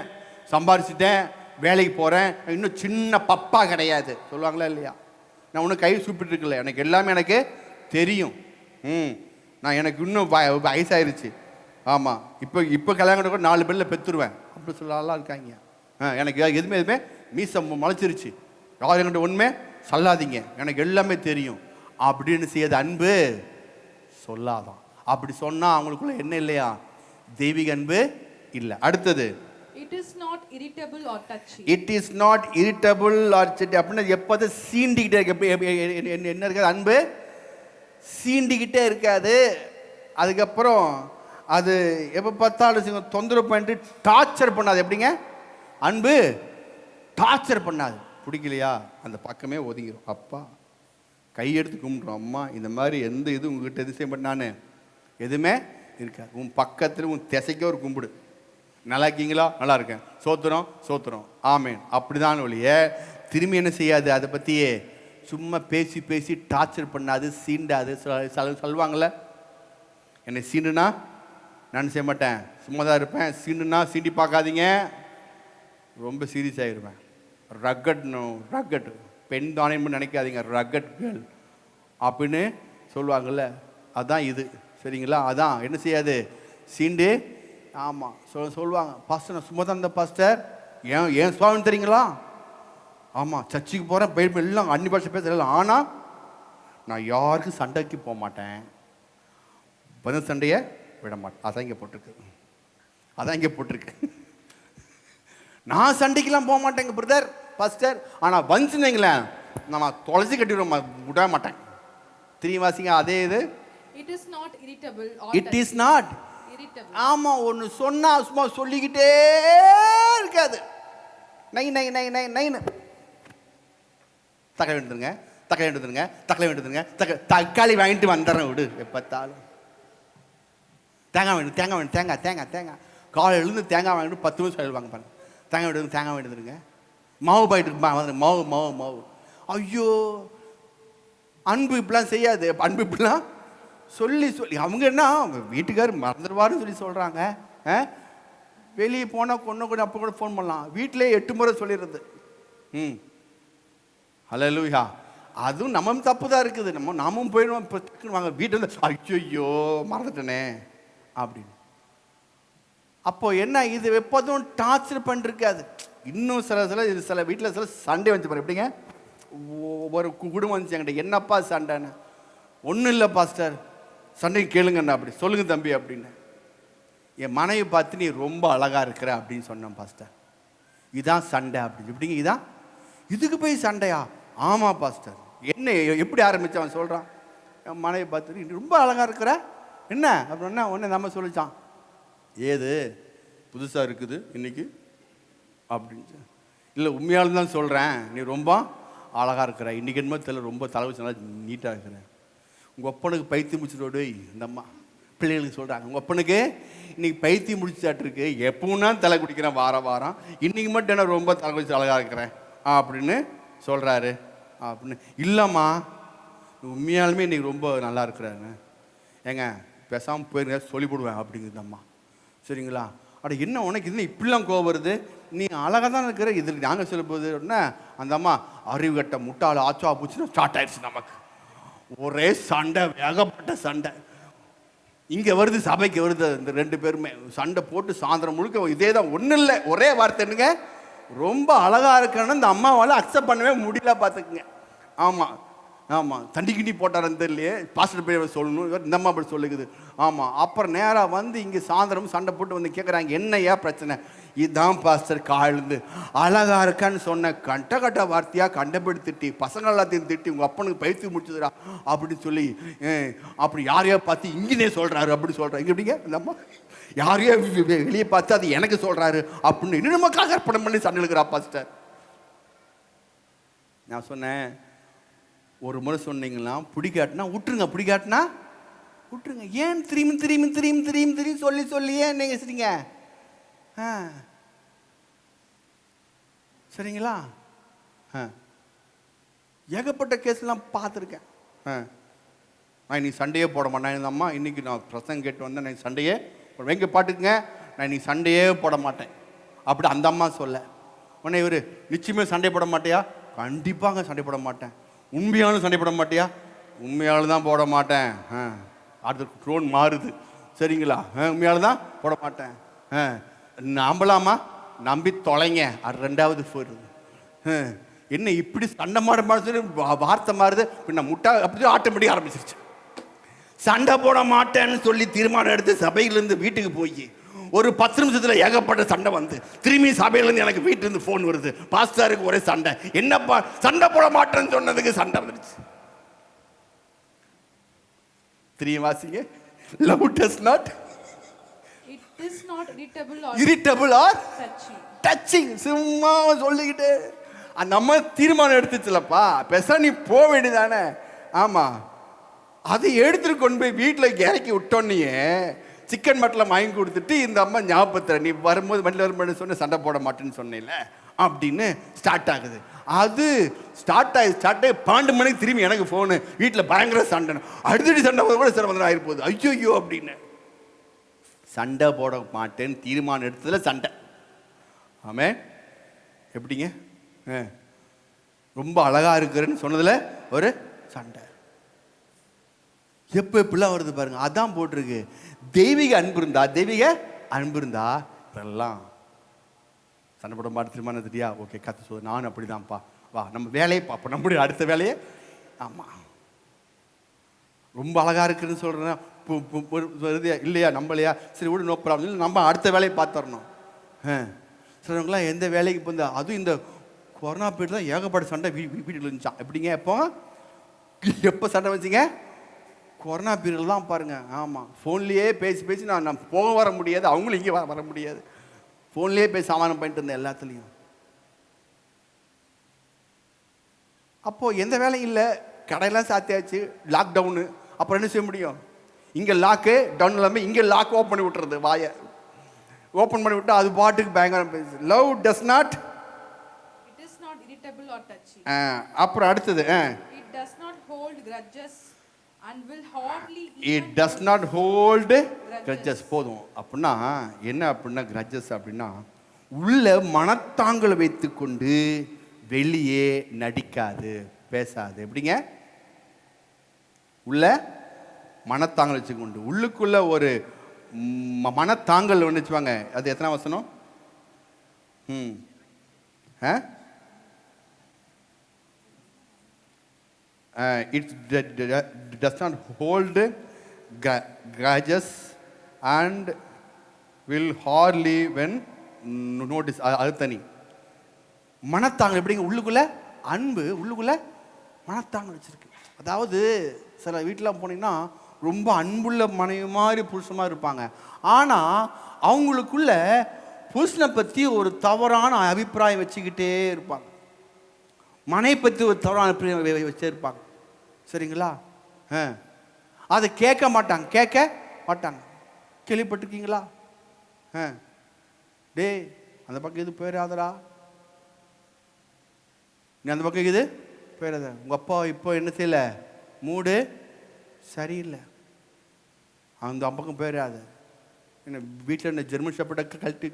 சம்பாரிச்சிட்டேன், வேலைக்கு போகிறேன், இன்னும் சின்ன பப்பா கிடையாது சொல்லுவாங்களா இல்லையா? நான் ஒன்றும் கை சூப்பிட்டு இருக்கல, எனக்கு எல்லாமே எனக்கு தெரியும். நான் எனக்கு இன்னும் வயசாயிருச்சு. ஆமாம், இப்போ கல்யாணம் கூட 4 பேரில் பெற்றுருவேன் அப்படி சொல்லலாம் இருக்காங்க. எனக்கு எதுவுமே மீசம் முளைச்சிருச்சு, யாரும் என்கிட்ட ஒன்றுமே சொல்லாதீங்க, எனக்கு எல்லாமே தெரியும் அப்படின்னு செய்யாத அன்பு சொல்லாதான். அப்படி சொன்னால் அவங்களுக்குள்ள என்ன இல்லையா? தெய்வீக அன்பு இல்லை. அடுத்தது, It is not irritable or touchy. It is not irritable or செட்டி. அப்படின்னா எப்போதும் சீண்டிக்கிட்டே இருக்கு. என்ன இருக்காது? அன்பு சீண்டிக்கிட்டே இருக்காது. அதுக்கப்புறம் அது எப்போ பார்த்தாலும் தொந்தரவு பண்ணிட்டு டார்ச்சர் பண்ணாது. எப்படிங்க? அன்பு டார்ச்சர் பண்ணாது. பிடிக்கலையா அந்த பக்கமே ஒதுங்கிடும். அப்பா கையெடுத்து கும்பிட்றோம், அம்மா இந்த மாதிரி எந்த இது உங்ககிட்ட எது செய்ய நான் எதுவுமே இருக்காது. உன் பக்கத்தில் உன் திசைக்க ஒரு கும்பிடு, நல்லா இருக்கீங்களா? நல்லா இருக்கேன், சோத்துறோம் சோத்துறோம், ஆமேன், அப்படிதான் ஒழிய திரும்பி என்ன செய்யாது, அதை பற்றியே சும்மா பேசி பேசி டார்ச்சர் பண்ணாது, சீண்டாது. சொல்லுவாங்கள்ல, என்னை சீண்டுனா நான் செய்ய மாட்டேன், சும்மா தான் இருப்பேன், சீண்டுனா சீண்டி பார்க்காதீங்க, ரொம்ப சீரியஸ் ஆகிருவேன். ரக்கட் பெண் தானே நினைக்காதீங்க, ரக்கட் கேர்ள் அப்படின்னு சொல்லுவாங்கள்ல, அதான் இது. சரிங்களா? அதான் என்ன செய்யாது, சீண்டு. ஆமாம் சொல்லுவாங்க, பாஸ்டர் நான் சும்மா தான் இருந்த பாஸ்டர், ஏன் சுவாமி தெரியுங்களா? ஆமாம் சர்ச்சுக்கு போகிறேன், பைபிள் எல்லாம் அன்னி பாஷை பேசல, ஆனால் நான் யாருக்கும் சண்டைக்கு போக மாட்டேன், பதில் சண்டையை விட மாட்டேன். அதான் இங்கே போட்டிருக்கு. நான் சண்டைக்கெல்லாம் போக மாட்டேங்க பிரதர் பாஸ்டர், ஆனால் வந்துச்சுங்களேன் நான் தொலைச்சி கட்டிடுவோம், விட மாட்டேன். வாசிங்க அதே இது. It is not irritable or It is not irritable. ஆமா, ஒன்று சொன்னா சும்மா சொல்லிக்கிட்டே இருக்காது. நைன்னு தக்காளி வேண்டுதுங்க, தக்காளி வாங்கிட்டு வந்துடுறேன் விடு, எப்பத்தாலும் தேங்காய் காலையில் இருந்து தேங்காய் வாங்கிட்டு 10 நிமிஷம் சொல்லுவாங்க பாருங்க, தேங்காய் வேண்டுதுங்க, மாவு பாயிட்டு மாவு. ஐயோ, அன்பு இப்படிலாம் செய்யாது. அன்பு இப்படிலாம் சொல்லி அவங்க என்ன வீட்டுக்காரர் மறந்துடுவாருன்னு சொல்லி சொல்கிறாங்க. வெளியே போனால் கொண்டு அப்போ கூட ஃபோன் பண்ணலாம், வீட்டிலே 8 முறை சொல்லிடுறது. ஹல்லேலூயா. அதுவும் நம்ம தப்பு தான் இருக்குது. நாமும் போயிடுவோம், இப்போ வாங்க வீட்டில் இருந்து ஐயோ மறந்துட்டேனே அப்படின்னு. அப்போ என்ன, இது எப்போதும் டார்ச்சர் பண்ணிருக்காது. இன்னும் சில வீட்டில் சில சண்டை வந்து பாரு. எப்படிங்க, ஒரு குடும்பம் வந்துச்சு என்கிட்ட, என்னப்பா சண்டைன்னு, ஒன்றும் இல்லை பாஸ்டர், சண்டை கேளுங்கண்ணா, அப்படி சொல்லுங்க தம்பி அப்படின்னு. என் மனைவி பார்த்து நீ ரொம்ப அழகாக இருக்கிற அப்படின்னு சொன்னேன் பாஸ்டர், இதான் சண்டை அப்படின்னு. எப்படிங்க இதான், இதுக்கு போய் சண்டையா? ஆமாம் பாஸ்டர். என்ன எப்படி ஆரம்பிச்சு அவன் சொல்கிறான், என் மனைவி பார்த்து நீ ரொம்ப அழகாக இருக்கிற என்ன அப்படின்னா, ஒன்று நம்ம சொல்லிச்சான், ஏது புதுசாக இருக்குது இன்னைக்கு அப்படின்னு. இல்லை உண்மையாலும் தான் சொல்கிறேன், நீ ரொம்ப அழகாக இருக்கிற இன்றைக்கி, என்னமோ தெரியல ரொம்ப தலைவச்சு நல்லா நீட்டாக இருக்கிற. உங்கள் ஒப்பனுக்கு பைத்தியம் முடிச்சுட்டோடு இந்த அம்மா பிள்ளைகளுக்கு சொல்கிறாங்க, உங்கள் ஒப்பனுக்கு இன்றைக்கி பைத்தியம் முடிச்சாட்டிருக்கு, எப்பவும்னா தலை குடிக்கிறேன் வாரம், இன்றைக்கி மட்டும் என்ன ரொம்ப தலை குடிச்சு அழகாக இருக்கிறேன் அப்படின்னு சொல்கிறாரு அப்படின்னு. இல்லைம்மா உண்மையாலுமே இன்றைக்கி ரொம்ப நல்லா இருக்கிறாங்க, ஏங்க பேசாமல் போயிருங்க சொல்லிவிடுவேன் அப்படிங்குது அம்மா. சரிங்களா? அட என்ன உனக்கு இது இப்படிலாம் கோவம் வருது, நீ அழகாக தான் இருக்கிற, இதில் நாங்கள் சொல்ல போகுது அப்படின்னா அந்த அம்மா அறிவு கட்ட முட்டாள் ஆச்சா பூச்சுன்னா ஸ்டார்ட் ஆயிடுச்சு. நமக்கு ஒரே சண்டை, வேகப்பட்ட சண்டை. இங்கே வருது, சபைக்கு வருது, இந்த 2 பேருமே சண்டை போட்டு சாயந்தரம் முழுக்க இதே தான். ஒன்றும் இல்லை, ஒரே வார்த்தை என்னங்க, ரொம்ப அழகாக இருக்கணும்னு இந்த அம்மாவால் அக்செப்ட் பண்ணவே முடியல பார்த்துக்குங்க. ஆமாம் தண்டி போட்டாரன்னு தெரியலையே, பாஸ்டர் போய் சொல்லணும், இந்த அம்மா அப்படி சொல்லுக்குது. ஆமாம், அப்புறம் நேராக வந்து இங்கே சாயந்தரம் சண்டை போட்டு வந்து கேட்குறாங்க, என்னையா பிரச்சனை? இதுதான் பாஸ்டர், காலிருந்து அழகாக இருக்கான்னு சொன்ன கட்ட வார்த்தையாக கண்டபடி திட்டி, பசங்க எல்லாத்தையும் திட்டி, உங்கள் அப்பனுக்கு பயிற்சி முடிச்சுதுடா அப்படின்னு சொல்லி, அப்படி யாரையோ பார்த்து இங்கேனே சொல்கிறாரு அப்படி சொல்கிறாங்க. இங்கே எப்படிங்க இந்த அம்மா யாரையோ வெளியே பார்த்து அது எனக்கு சொல்கிறாரு அப்படின்னு இன்னும் நம்ம கற்பனை பண்ணி சண்டை இருக்கிறா பாஸ்டர். நான் சொன்னேன், ஒரு முறை சொன்னீங்களா பிடிக்காட்டினா விட்டுருங்க, பிடிக்காட்டினா விட்டுருங்க. ஏன் திரும்பி சொல்லியே நீங்கள் சரிங்க? சரிங்களா? ஏகப்பட்ட கேஸ்லாம் பார்த்துருக்கேன். நான் இன்னைக்கு சண்டையே போட மாட்டேன், இந்த அம்மா இன்னைக்கு நான் பிரசங்கம் கேட்டு வந்தேன், நான் சண்டையே வெங்க பாட்டுக்குங்க, நான் இன்னைக்கு சண்டையே போட மாட்டேன் அப்படி அந்த அம்மா சொல்ல. உடனே இவர் நிச்சயமே சண்டை போட மாட்டியா? கண்டிப்பாங்க சண்டை போட மாட்டேன். உண்மையாலும் சண்டை போட மாட்டியா? உண்மையாலும் தான் போட மாட்டேன். அடுத்த ட்ரோன் மாறுது. சரிங்களா? உண்மையாலும் தான் போட மாட்டேன். நம்பலாமா? நம்பி தொலைங்க. அது ரெண்டாவது ஃபோன். என்ன இப்படி சண்டை மாட மாதிரி வார்த்தை மாறுது. பின்ன முட்டா அப்படி ஆட்டோமேட்டிக் ஆரம்பிச்சிருச்சு. சண்டை போட மாட்டேன்னு சொல்லி தீர்மானம் எடுத்து சபையிலேருந்து வீட்டுக்கு போய் ஒரு 10 நிமிஷத்தில் ஏகப்பட்ட சண்டை வந்து திரும்பி சபையிலேருந்து எனக்கு வீட்டிலேருந்து ஃபோன் வருது, பாஸ்டருக்கு ஒரே சண்டை. என்னப்பா சண்டை போட மாட்டேன்னு சொன்னதுக்கு சண்டை வந்துடுச்சு. திரும்பி வாசிங்க. Love does not. It is not irritable or touching. சும்மா சொல்லிக்கிட்டு நம்ம தீர்மானம் எடுத்துச்சுலப்பா, பெசா நீ போக வேண்டியதானே. ஆமாம், அதை எடுத்துட்டு கொண்டு போய் வீட்டில் இறக்கி விட்டோன்னே சிக்கன் மட்டனில் வாங்கி கொடுத்துட்டு இந்த அம்மா ஞாபகத்தில் நீ வரும்போது வண்டியில் வரும்போது சொன்ன சண்டை போட மாட்டேன்னு சொன்னேன்ல அப்படின்னு ஸ்டார்ட் ஆகுது. அது ஸ்டார்ட் ஆகி 12 மணிக்கு திரும்பி எனக்கு ஃபோனு, வீட்டில் பயங்கர சண்டை, அடித்தடி சண்டை கூட சில வந்து ஆகிருப்போகுது. ஐயோ அப்படின்னு சண்டை போட மாட்டேன்னு தீர்மானம் எடுத்ததில் சண்டை. ஆமே எப்படிங்க? ரொம்ப அழகா இருக்கிறேன்னு சொன்னதில் ஒரு சண்டை. எப்போ எப்படிலாம் வருது பாருங்க. அதான் போட்டிருக்கு, தெய்வீக அன்பு இருந்தா இதெல்லாம் சண்டை போட மாட்டேன் தீர்மானம் எடுத்துட்டியா? ஓகே, கற்று சொல்லு, நானும் அப்படிதான்ப்பா, வா நம்ம வேலையை பார்ப்போம், நம்முடைய அடுத்த வேலையை. ஆமாம், ரொம்ப அழகா இருக்குன்னு சொல்கிறேன் வருது இல்லையா, நம்பலையா, சரி விடு, நோ ப்ராப்ளம், இல்லை நம்ம அடுத்த வேலையை பார்த்துடணும். சிலவங்களாம் எந்த வேலைக்கு இப்போ அதுவும் இந்த கொரோனா பீரியட் தான் ஏகப்பட்ட சண்டை வீட்டில் இருந்துச்சான். எப்படிங்க? எப்போ சண்டை வச்சிங்க? கொரோனா பீரியட் தான் பாருங்கள். ஆமாம், ஃபோன்லேயே பேசி நான் போக வர முடியாது, அவங்களும் இங்கே வர முடியாது, ஃபோன்லேயே பேசி சமாதானம் பண்ணிட்டு இருந்தேன் எல்லாத்துலேயும். அப்போது எந்த வேலையும் இல்லை, கடையெல்லாம் சாத்தியாச்சு, லாக்டவுனு. அப்புறம் என்ன செய்ய முடியும்? இங்கே லாக்கு டவுன் இல்லாமல் இங்கே லாக் ஓப்பன் பண்ணி விட்டுறது, வாயை ஓப்பன் பண்ணி விட்டா அது பாட்டுக்கு பயங்கரம் பேசு. Love does not irritable or touchy. அப்புறம் அடுத்தது It does not hold grudges and will hardly it does not hold grudges. போதும். அப்படின்னா என்ன? அப்படின்னா grudges அப்படின்னா உள்ள மனத்தாங்கலை வைத்துக்கொண்டு வெளியே நடிக்காது, பேசாது. எப்படிங்க? உள்ள மனத்தாங்கல் வச்சுக்கொண்டு உள்ளுக்குள்ள ஒரு மனத்தாங்கல் ஒன்று வச்சுவாங்க. அது எத்தனை வசனம்? It does not hold grudges and will hardly when notice. அது தனி. மனத்தாங்கல் எப்படிங்க? உள்ளுக்குள்ள அன்பு, உள்ளுக்குள்ள மனத்தாங்கல் வச்சிருக்கு. அதாவது சில வீட்டில் போனீங்கன்னா ரொம்ப அன்புள்ள மனைவி மாதிரி புருஷமாக இருப்பாங்க, ஆனால் அவங்களுக்குள்ள புருஷனை பற்றி ஒரு தவறான அபிப்பிராயம் வச்சுக்கிட்டே இருப்பாங்க, மனைவி பற்றி ஒரு தவறான அபிப்பிராயம் வச்சே இருப்பாங்க. சரிங்களா? அதை கேட்க மாட்டாங்க. கேள்விப்பட்டிருக்கீங்களா? டே அந்த பக்கம் இது போயிடாதடா, நீ அந்த பக்கம் இது போயிடாத, உங்கள் அப்பா இப்போ என்ன செய்யலை, மூடு சரியில்லை, அந்த பக்கம் போயிடாத. என்ன வீட்டில் என்ன ஜெர்மன் ஷெப்பர்டை கட்டி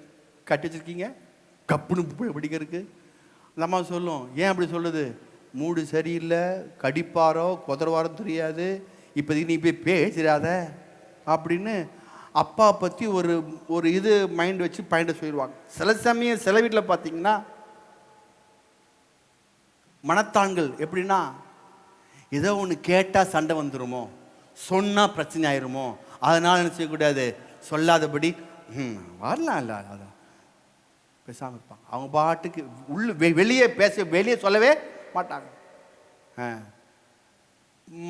வச்சுருக்கீங்க, கப்புன்னு பிடிக்கிறதுக்கு? அந்த அம்மா சொல்லும், ஏன் அப்படி சொல்லுது? மூடு சரியில்லை, கடிப்பாரோ குதர்வாரோ தெரியாது, இப்போதைக்கு நீ போய் பேசிடாத அப்படின்னு அப்பா பற்றி ஒரு இது மைண்ட் வச்சு பாயிண்ட சொல்லிடுவாங்க. சில சமயம் சில வீட்டில் பார்த்தீங்கன்னா மனத்தான்கள் எப்படின்னா, ஏதோ ஒன்று கேட்டால் சண்டை வந்துடுமோ, சொன்னால் பிரச்சனை ஆயிருமோ, அதனால் என்ன செய்யக்கூடாது, சொல்லாதபடி வரலாம் இல்லை, அதான் பேசாமல் இருப்பாங்க. அவங்க பாட்டுக்கு வெளியே சொல்லவே மாட்டாங்க.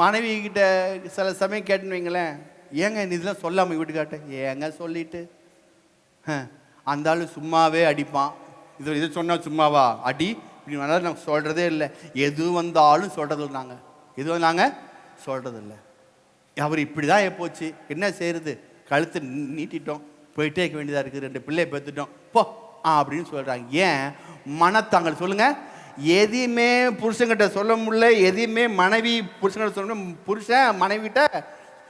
மனைவி கிட்ட சில சமயம் கேட்டுன்னு வைங்களேன், ஏங்க இதெல்லாம் சொல்லாமல் வீட்டுக்காட்ட, ஏங்க சொல்லிட்டு அந்த ஆள் சும்மாவே அடிப்பான், இது சொன்னால் சும்மாவா அடி இப்படி வேணாலும் நாங்கள் சொல்கிறதே இல்லை, எது வந்தாலும் சொல்கிறது நாங்கள் சொல்கிறதில்ல. அவர் இப்படி தான் போச்சு, என்ன செய்கிறது, கழுத்து நீட்டிட்டோம், போயிட்டே இருக்க வேண்டியதாக இருக்குது, 2 பிள்ளையை பெற்றுட்டோம் போ அப்படின்னு சொல்கிறாங்க. ஏன்? மனத்தாங்கல். சொல்லுங்கள், எதையுமே புருஷன்கிட்ட சொல்ல முடியல, எதையுமே மனைவி புருஷன்கிட்ட சொல்ல, புருஷன் மனைவிட்ட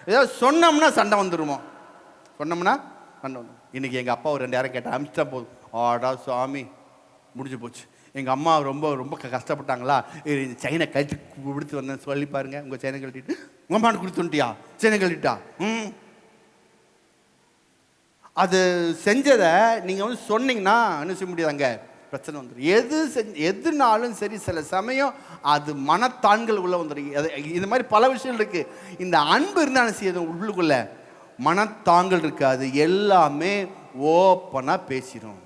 ஏதாவது சொன்னோம்னா சண்டை வந்துடுமோ, சொன்னோம்னா சண்டை வந்துடும். இன்றைக்கி எங்கள் அப்பா ஒரு 2 யாரும் கேட்டால் அமிச்சிட்டா போதும், ஆடா சுவாமி முடிஞ்சு போச்சு. எங்கள் அம்மா ரொம்ப ரொம்ப கஷ்டப்பட்டாங்களா, செயினை கழட்டி கொடுத்து வந்தேன் சொல்லி பாருங்கள், உங்கள் செயினை கழட்டிட்டு உங்கள் அம்மானு கொடுத்துட்டியா, செயினை கழட்டிட்டா. அது செஞ்சதை நீங்கள் வந்து சொன்னீங்கன்னா என்ன செய்ய முடியாதுங்க, பிரச்சனை வந்துடும். எதுனாலும் சரி சில சமயம் அது மனத்தாண்கள் உள்ள வந்துடும். அது இந்த மாதிரி பல விஷயங்கள் இருக்குது. இந்த அன்பு இருந்தாலும் செய்யுது உள்ளுக்குள்ள மனத்தாங்கள் இருக்காது, எல்லாமே ஓப்பனாக பேசிடும்.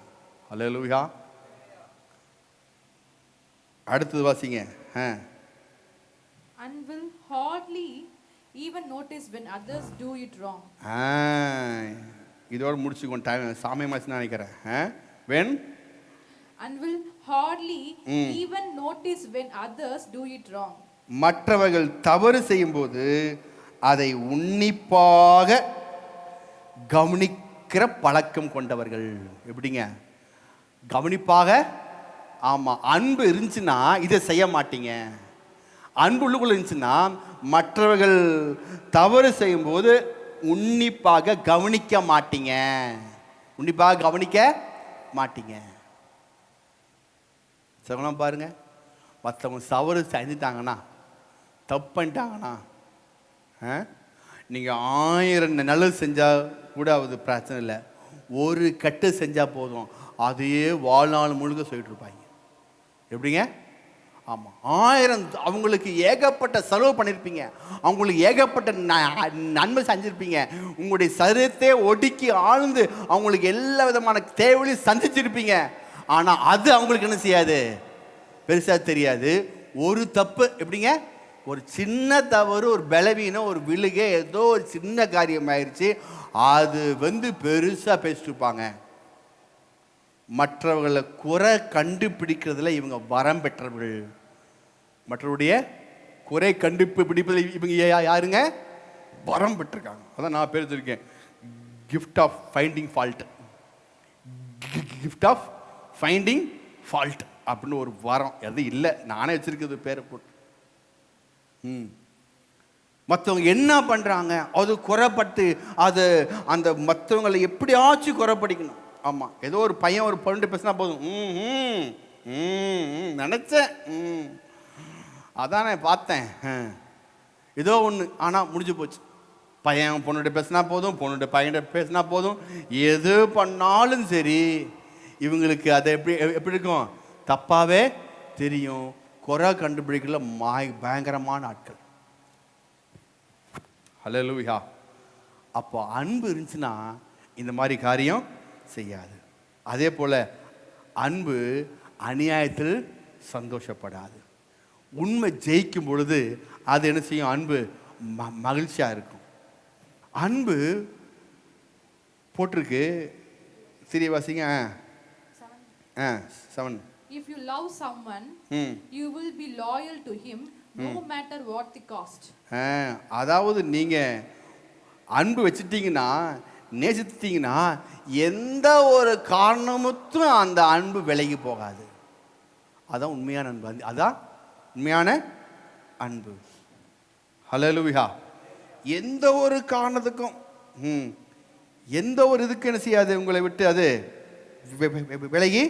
அல்லேலூயா. அடுத்தது வாசிங்க. And will hardly even notice when others do it wrong. இதோட முடிச்சுக்கோ, டைம் சாமியமாச்சு நினைக்கிறேன். when And will hardly even notice when others do it wrong. மற்றவர்கள் தவறு செய்யும்போது அதை உன்னிப்பாக கவனிக்கிற பழக்கம் கொண்டவர்கள். எப்படிங்க கவனிப்பாக? ஆமாம், அன்பு இருந்துச்சுன்னா இதை செய்ய மாட்டீங்க. அன்பு உள்ளுக்குள்ள இருந்துச்சுன்னா மற்றவர்கள் தவறு செய்யும்போது உன்னிப்பாக கவனிக்க மாட்டீங்க. உன்னிப்பாக கவனிக்க மாட்டீங்க. சொல்லலாம் பாருங்க, மற்றவங்க தவறு செஞ்சுட்டாங்கன்னா, தப்பு பண்ணிட்டாங்கன்னா, நீங்கள் 1000 நல்லது செஞ்சால் கூட அது பிரச்சனை இல்லை. ஒரு கட்டு செஞ்சால் போதும், அதையே வாழ்நாள் முழுக்க சொல்லிட்டு இருப்பாங்க. எப்படிங்க? ஆமாம், 1000 அவங்களுக்கு ஏகப்பட்ட செலவு பண்ணியிருப்பீங்க, அவங்களுக்கு ஏகப்பட்ட நன்மை செஞ்சுருப்பீங்க, உங்களுடைய சரீரத்தை ஒடுக்கி ஆழ்ந்து அவங்களுக்கு எல்லா விதமான தேவையும் சந்திச்சிருப்பீங்க. ஆனால் அது அவங்களுக்கு என்ன செய்யாது, பெருசாக தெரியாது. ஒரு தப்பு, எப்படிங்க, ஒரு சின்ன தவறு, ஒரு பலவீனம், ஒரு விழுகை, ஏதோ ஒரு சின்ன காரியம் ஆயிடுச்சு, அது வந்து பெருசாக பேசிட்டு இருப்பாங்க. மற்றவர்களை குறை கண்டுபிடிக்கிறதுல இவங்க வரம் பெற்றவர்கள். மற்றவருடைய குறை கண்டுபிடிப்பதில் இவங்க யாருங்க? வரம் பெற்றிருக்காங்க. அதான் நான் பேர் வச்சிருக்கேன், gift of finding fault. Gift of finding fault அப்படின்னு ஒரு வரம். அது இல்லை, நானே வச்சிருக்கிறது பேரை போட்டு. மற்றவங்க என்ன பண்ணுறாங்க அது குறைப்பட்டு அது அந்த மற்றவங்களை எப்படியாச்சும் குறைப்படிக்கணும். ஆமாம், ஏதோ ஒரு பையன் ஒரு பொண்ணு பேசினா போதும், நினச்சேன், அதான் நான் பார்த்தேன், ஏதோ ஒன்று, ஆனால் முடிஞ்சு போச்சு. பையன் பொண்ணுகிட்ட பேசினா போதும், பொண்ணுகிட்ட பையன்கிட்ட பேசினா போதும், எது பண்ணாலும் சரி இவங்களுக்கு அதை எப்படி இருக்கும், தப்பாகவே தெரியும். குறை கண்டுபிடிக்கல பயங்கரமான ஆட்கள். ஹல்லேலூயா. அப்போ அன்பு இருந்துச்சுன்னா இந்த மாதிரி காரியம் செய்யாது. அதே போல் அன்பு அநியாயத்தில் சந்தோஷப்படாது. உண்மை ஜெயிக்கும் பொழுது அது என்ன செய்யும், அன்பு மகிழ்ச்சியாக இருக்கும். அன்பு போட்டிருக்கு, சிறியவாசிங்க 7. If you love someone, you will be loyal to him no matter what the cost. அதாவது நீங்கள் அன்பு வச்சுட்டீங்கன்னா, நேசித்தீங்கன்னா, எந்த ஒரு காரணமும் அந்த அன்பு விலகி போகாது. அதான் உண்மையான அன்பு. அதான் உண்மையான அன்பு. ஹல்லேலூயா. எந்த ஒரு காரணத்துக்கும் எந்த ஒரு இதுக்கு என்ன செய்யாது, உங்களை விட்டு அது விலகி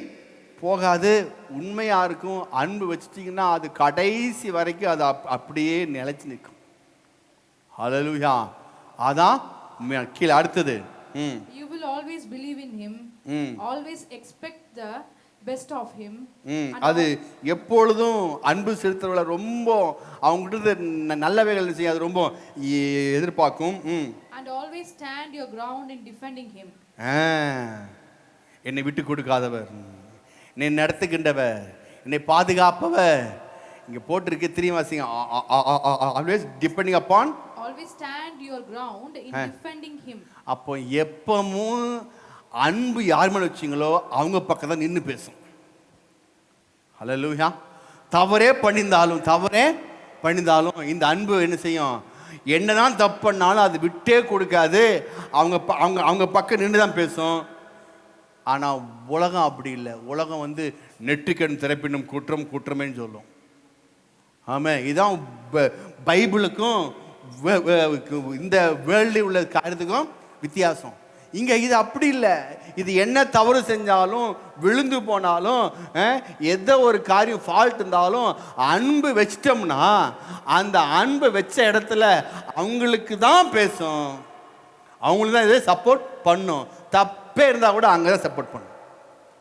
போகாது. உண்மையாக இருக்கும். அன்பு வச்சுட்டிங்கன்னா அது கடைசி வரைக்கும் அது அப்படியே நிலைச்சு நிற்கும். ஹல்லேலூயா. அதான் கீழே அடுத்தது, You will always believe in him, always expect the best of him. அது எப்பொழுதும் அன்பு செலுத்துறவள ரொம்ப அவங்ககிட்ட நல்லவைகள் செய்ய அது ரொம்ப எதிர்பார்க்கும். And always stand your ground in defending him. என்னை விட்டு கொடுக்காதவர், என்னை நடத்துகின்றவர், என்னை பாதுகாப்பவர். இங்கே போட்டிருக்கு, திரியவாசிங்க, always depending upon, always stand your ground in defending him. அப்போ எப்பவும் அன்பு யார் மேலே வச்சிங்களோ அவங்க பக்கம் தான் நின்று பேசும். ஹல்லேலூயா. தவறே பண்ணியிருந்தாலும் இந்த அன்பு என்ன செய்யும், என்னதான் தப்பு பண்ணாலும் அது விட்டே கொடுக்காது. அவங்க பக்கம் நின்று தான் பேசும். ஆனால் உலகம் அப்படி இல்லை. உலகம் வந்து நெட்டுக்கண் திறப்பினும் குற்றமேன்னு சொல்லும். ஆமாம், இதுதான் பைபிளுக்கும் இந்த வேர்ல்டு உள்ள காரியத்துக்கும் வித்தியாசம். இங்கே இது அப்படி இல்லை. இது என்ன தவறு செஞ்சாலும், விழுந்து போனாலும், எந்த ஒரு காரியம் ஃபால்ட் இருந்தாலும் அன்பு வச்சிட்டோம்னா அந்த அன்பு வச்ச இடத்துல அவங்களுக்கு தான் பேசும், அவங்களுக்கு தான் இதை சப்போர்ட் பண்ணும். தப்பே இருந்தால் கூட அங்கே தான் சப்போர்ட் பண்ணும்.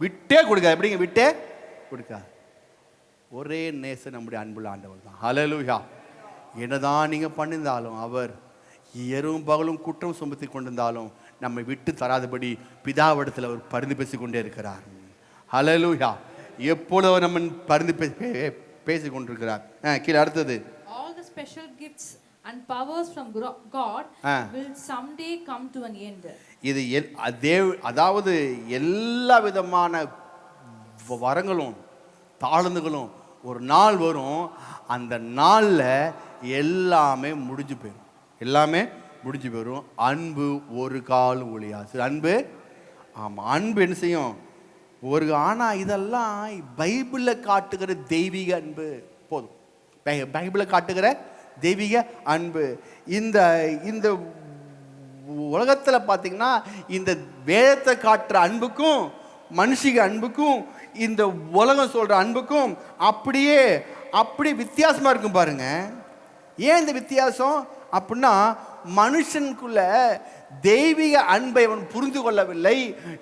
விட்டே கொடுக்காது. எப்படிங்க விட்டே கொடுக்காது. ஒரே நேசம் நம்முடைய அன்புள்ள ஆண்டவர் தான். ஹல்லேலூயா. என்னதான் நீங்கள் பண்ணியிருந்தாலும் அவர் இரவும் பகலும் குற்றம் சுமத்தி கொண்டிருந்தாலும் நம்மை விட்டு தராதபடி பிதாவிடத்தில் அவர் பரிந்து பேசிக் கொண்டே இருக்கிறார். ஹல்லேலூயா. எப்பொழுது அவர் நம்ம பரிந்து பேசிக் கொண்டிருக்கிறார். கீழே அடுத்தது, all the special gifts and powers from God will someday come to an end. இது அதாவது எல்லா விதமான வரங்களும் தாழ்ந்துகளும் ஒரு நாள் வரும். அந்த நாளில் எல்லாமே முடிஞ்சு போயிடும். எல்லாமே முடிஞ்சு போயிடும். அன்பு ஒரு கால் ஒளியாது. அன்பு, ஆமாம், அன்பு என்ன செய்யும் ஒரு. ஆனால் இதெல்லாம் பைபிளில் காட்டுகிற தெய்வீக அன்பு போதும். பைபிளில் காட்டுகிற தெய்வீக அன்பு. இந்த இந்த உலகத்தில் பார்த்தீங்கன்னா இந்த வேதத்தை காட்டுற அன்புக்கும் மனுஷிக அன்புக்கும் இந்த உலகம் சொல்கிற அன்புக்கும் அப்படியே வித்தியாசமாக இருக்கும் பாருங்க. ஏன் இந்த வித்தியாசம் அப்படின்னா, மனுஷனுக்குள்ள தெய்வீக அன்பை அவன் புரிந்து கொள்ளவில்லை.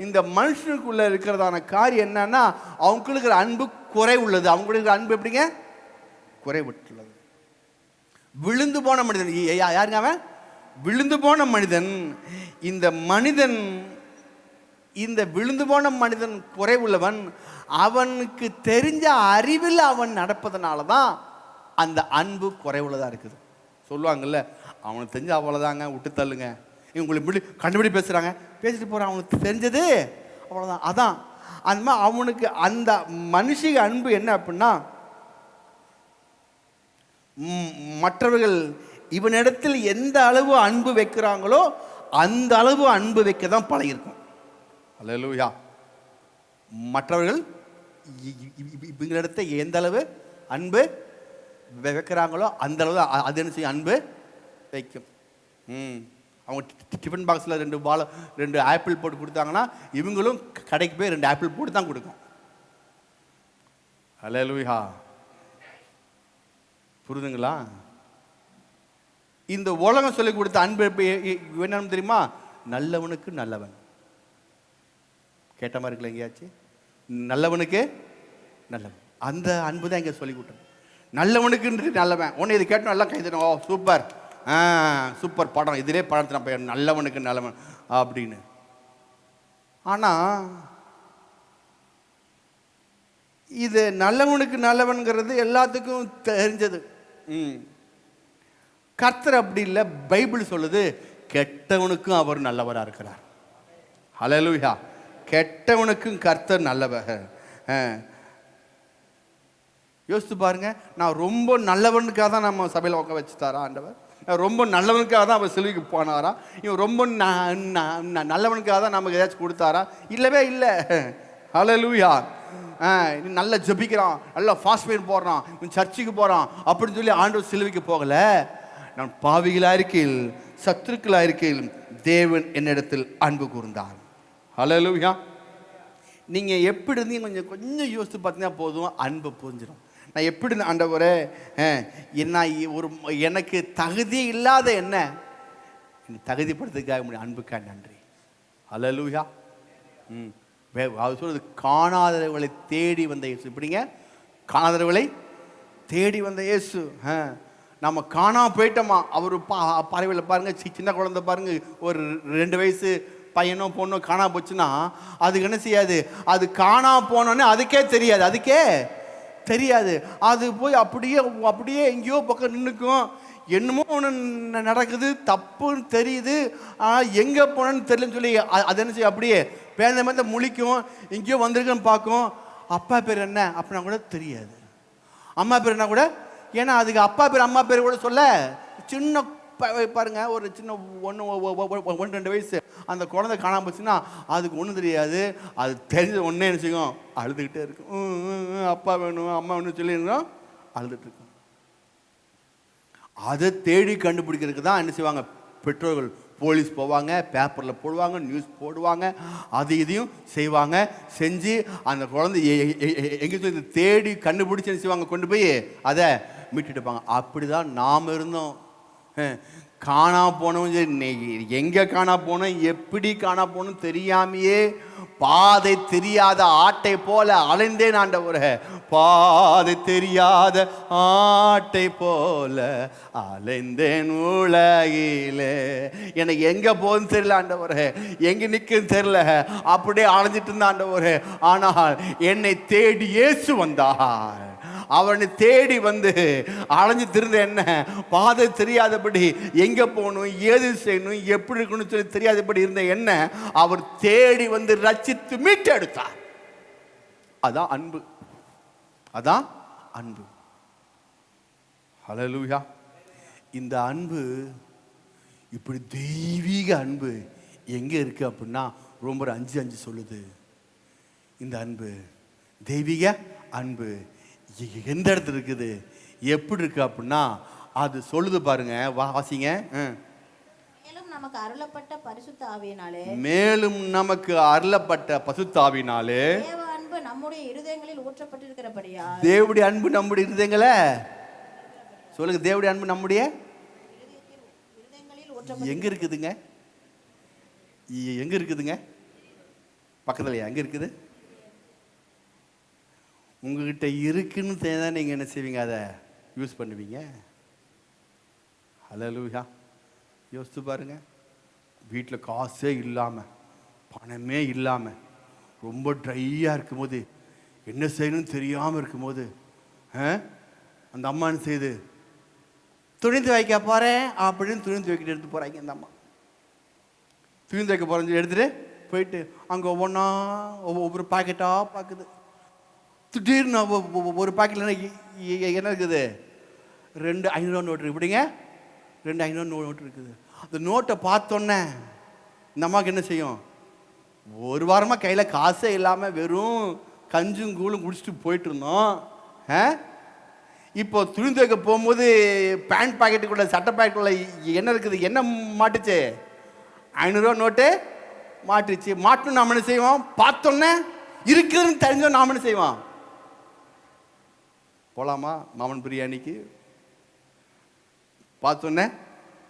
இந்த மனுஷனுக்குள்ள இருக்கிறதான காரியம் என்னன்னா, அவங்களுக்கு இருக்கிற அன்பு குறை உள்ளது. அவங்களுக்கு இருக்கிற அன்பு எப்படிங்க குறைவுள்ளது. விழுந்து போன மனிதன் யாருங்க அவன்? விழுந்து போன மனிதன். இந்த விழுந்து போன மனிதன் குறைவுள்ளவன். அவனுக்கு தெரிஞ்ச அறிவில் அவன் நடப்பதனால தான் அந்த அன்பு குறைவுள்ளதாக இருக்குது. சொல்லுவாங்கல்ல, அவனுக்கு தெரிஞ்ச அவ்வளோதாங்க, விட்டு தள்ளுங்க. இவங்களை இப்படி கண்டுபிடி பேசுகிறாங்க, பேசிட்டு போகிறான், அவனுக்கு தெரிஞ்சது அவ்வளோதான். அதான் அந்த மாதிரி அவனுக்கு அந்த மனுஷிக அன்பு என்ன அப்படின்னா, மற்றவர்கள் இவனிடத்தில் எந்த அளவு அன்பு வைக்கிறாங்களோ அந்த அளவு அன்பு வைக்க தான் பழகிருக்கும். அல்லேலூயா. மற்றவர்கள் இவங்களிடத்தை எந்த அளவு அன்பு வைக்கிறாங்களோ அந்த அளவு அது என்ன செய்யும், அன்பு வைக்கும். அவங்க டிஃபன் பாக்ஸில் 2 ஆப்பிள் போட்டு கொடுத்தாங்கன்னா இவங்களும் கடைக்கு போய் 2 ஆப்பிள் போட்டு தான் கொடுக்கும். அல்லேலூயா. புரிதுங்களா? இந்த உலகம் சொல்லி கொடுத்த அன்பு என்னன்னு தெரியுமா? நல்லவனுக்கு நல்லவன். கேட்ட மாதிரி இருக்குல்ல எங்கேயாச்சு? நல்லவனுக்கு நல்லவன். அந்த அன்பு தான் இங்கே சொல்லி கொடுத்தோம். நல்லவனுக்கு நல்லவன். ஒன்று இது கேட்டோம், எல்லாம் கைதணும். ஓ சூப்பர், சூப்பர் படம், இதிலே படத்தை நான் நல்லவனுக்கு நல்லவன் அப்படின்னு. ஆனால் இது நல்லவனுக்கு நல்லவன்கிறது எல்லாத்துக்கும் தெரிஞ்சது. கர்த்தர் அப்படி இல்லை. பைபிள் சொல்லுது கெட்டவனுக்கும் அவர் நல்லவராக இருக்கிறார். ஹல்லேலூயா. கெட்டவனுக்கும் கர்த்தர் நல்லவர். யோசித்து பாருங்க, நான் ரொம்ப நல்லவனுக்காக தான் நம்ம சபையில் உட்கார வச்சுட்டாரா ஆண்டவர்? ரொம்ப நல்லவனுக்காக தான் அவர் சிலுவைக்கு போனாரா? இவன் ரொம்ப நல்லவனுக்காக தான் நமக்கு ஏதாச்சும் கொடுத்தாரா? இல்லவே இல்லை. ஹல்லேலூயா. நல்லா ஜெபிக்கிறான், நல்லா ஃபாஸ்ட் ஃபீட் போடுறான், சர்ச்சுக்கு போகிறான் அப்படின்னு சொல்லி ஆண்டவர் சிலுவைக்கு போகலை. நான் பாவிகளாக இருக்கையில், சத்துருக்களாக இருக்கையில் தேவன் என்னிடத்தில் அன்பு கூர்ந்தார். ஹல்லேலூயா. நீங்கள் எப்படி இருந்தீங்க கொஞ்சம் யோசித்து பார்த்தீங்கன்னா போதும், அன்பை புரிஞ்சிடும். நான் எப்படி இருந்தேன் ஆண்டவரே, என்ன எனக்கு தகுதி இல்லாத என்ன தகுதிப்படுத்துறதுக்காக முடியும் அன்புக்காக நன்றி. ஹல்லேலூயா. அவர் சொல்றது காணாதவர்களை தேடி வந்த இயேசு. இப்படிங்க, காணாதவர்களை தேடி வந்த இயேசு. நம்ம காணாம போயிட்டோமா? அவர் பறவையில் பாருங்க, சின்ன குழந்தை பாருங்க, ஒரு 2 வயசு பையனோ பொண்ணோ காணாம போச்சுன்னா அதுக்கு என்ன செய்யாது? அது காணாம போனோன்னே அதுக்கே தெரியாது. அது போய் அப்படியே எங்கேயோ பக்கம் நின்றுக்கும். என்னமோ ஒன்று நடக்குது, தப்புன்னு தெரியுது, ஆனால் எங்கே போனேன்னு தெரியலன்னு சொல்லி அது என்ன செய்யும்? அப்படியே பேந்த மாதிரி முழிக்கும், எங்கேயோ வந்திருக்குன்னு பார்க்கும். அப்பா பேர் என்ன அப்படின்னா கூட தெரியாது. அம்மா பேர் என்ன கூட, ஏன்னா அதுக்கு அப்பா பேர் அம்மா பேர் கூட சொல்ல. சின்ன பாருங்க, ஒரு சின்ன 1-2 வயசு அந்த குழந்தை காணாம போச்சுன்னா அதுக்கு ஒன்றும் தெரியாது. அது தெரிஞ்ச ஒன்றே என்ன செய்யும்? அழுதுகிட்டே இருக்கும். அப்பா வேணும், அம்மா வேணும்னு சொல்லிடுறோம், அழுதுட்டு இருக்கும். அதை தேடி கண்டுபிடிக்கிறதுக்கு தான் என்ன செய்வாங்க பெற்றோர்கள்? போலீஸ் போவாங்க, பேப்பரில் போடுவாங்க, நியூஸ் போடுவாங்க, அது இதையும் செய்வாங்க. செஞ்சு அந்த குழந்தை எங்கே சொல்லி தேடி கண்டுபிடிச்சு என்ன செய்வாங்க? கொண்டு போய் அதை மீட்டுட்டுப்பாங்க. அப்படி தான் நாம் இருந்தோம். காணா போனோம் எங்கே காணா போனோம் எப்படி காணா போனோம் தெரியாமையே பாதை தெரியாத ஆட்டை போல அலைந்தேன் ஆண்டவரே. பாதை தெரியாத ஆட்டை போல அலைந்தேன் உலகிலே. எனக்கு எங்கே போகுதுன்னு தெரியல ஆண்டவரே, எங்கே நிற்குன்னு தெரியல, அப்படியே அலைஞ்சிட்டு இருந்த ஆண்டவரே. ஆனால் என்னை தேடி இயேசு வந்தார். அவனை தேடி வந்து அலைஞ்சு திருந்த என்ன பாதை தெரியாதபடி எங்கே போகணும் ஏது செய்யணும் எப்படி இருக்கணும்னு சொல்லி தெரியாதபடி இருந்த என்ன அவர் தேடி வந்து ரட்சித்து மீட்டு எடுத்தார். அதான் அன்பு, அதான் அன்பு. ஹல்லேலூயா. இந்த அன்பு இப்படி தெய்வீக அன்பு எங்கே இருக்கு அப்படின்னா ரோமர் 5:5 சொல்லுது. இந்த அன்பு தெய்வீக அன்பு எந்த இடத்துல இருக்குது எப்படி இருக்கு அப்படின்னா அது சொல்லுது பாருங்க, வாசிங்க. மேலும் நமக்கு அருளப்பட்ட பரிசுத்த ஆவியினாலே, மேலும் நமக்கு அருளப்பட்ட பரிசுத்த ஆவியினாலே தேவ அன்பு நம்முடைய இருதயங்களில் ஊற்றப்பட்டிருக்கிறபடியா. தேவனுடைய அன்பு நம்முடைய இருதயங்கள சொல்லுங்க. தேவனுடைய அன்பு நம்முடைய இருதயங்களில் ஊற்றப்பட்டு எங்க இருக்குதுங்க? எங்க இருக்குதுங்க? பக்கத்துலயா? எங்க இருக்குது? உங்ககிட்ட இருக்குன்னு தான் நீங்கள் என்ன செய்வீங்க, அதை யூஸ் பண்ணுவீங்க. ஹல்லேலூயா. யோசித்து பாருங்க, வீட்டில் காசே இல்லாமல் பணமே இல்லாமல் ரொம்ப ட்ரையாக இருக்கும்போது என்ன செய்யணும்னு தெரியாமல் இருக்கும்போது அந்த அம்மா என்ன செய்யுது, துணி துவைக்க போகிறேன் அப்படின்னு துணி துவைக்கிட்டு எடுத்து போகிறாங்க. அந்த அம்மா துணி துவைக்க போகிறேன்னு எடுத்துகிட்டு போயிட்டு அங்கே ஒவ்வொன்றா ஒவ்வொரு பாக்கெட்டாக பார்க்குது. திடீர்னு ஒரு பாக்கெட்டில் என்ன இருக்குது, 2 500 நோட்டு இருக்குது. இப்படிங்க 2 500 நோட்டு இருக்குது. அந்த நோட்டை பார்த்தோன்னே இந்த அம்மாவுக்கு என்ன செய்யும், ஒரு வாரமாக கையில் காசே இல்லாமல் வெறும் கஞ்சும் கூழும் குடிச்சிட்டு போயிட்டு இருந்தோம். இப்போ துணி துவைக்க போகும்போது பேண்ட் பாக்கெட்டுக்குள்ளே சட்டை பாக்கெட்டுக்குள்ளே என்ன இருக்குது, என்ன மாட்டுச்சு, 500 நோட்டு மாட்டுச்சு. மாட்டணும் நாம் என்ன செய்வோம், பார்த்தோன்னே இருக்குதுன்னு தெரிஞ்சோம் நாம் என்ன செய்வோம், போகலாமா மாமன் பிரியாணிக்கு, பார்த்தோன்னே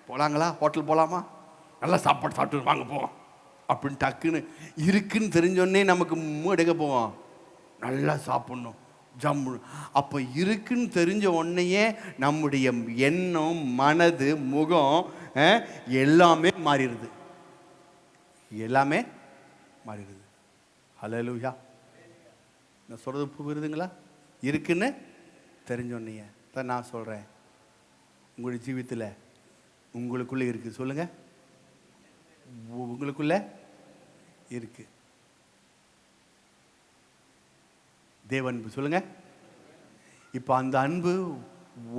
போகலாங்களா, ஹோட்டல் போகலாமா, நல்லா சாப்பாடு சாப்பிட்டு வாங்க போவோம் அப்படின்னு டக்குன்னு இருக்குன்னு தெரிஞ்சோடனே நமக்கு எடுக்க போவோம், நல்லா சாப்பிட்ணும் ஜம்மு. அப்போ இருக்குன்னு தெரிஞ்ச உடனேயே நம்முடைய எண்ணம் மனது முகம் எல்லாமே மாறிடுது, எல்லாமே மாறிடுது. ஹல்லேலூயா. நான் சொல்கிறது புரியுதுங்களா? இருக்குன்னு தெரிஞ்சோன்னே தான் நான் சொல்கிறேன், உங்களுடைய ஜீவித்தில் உங்களுக்குள்ளே இருக்குது. சொல்லுங்கள், உங்களுக்குள்ளே இருக்கு தேவ அன்பு. சொல்லுங்கள். இப்போ அந்த அன்பு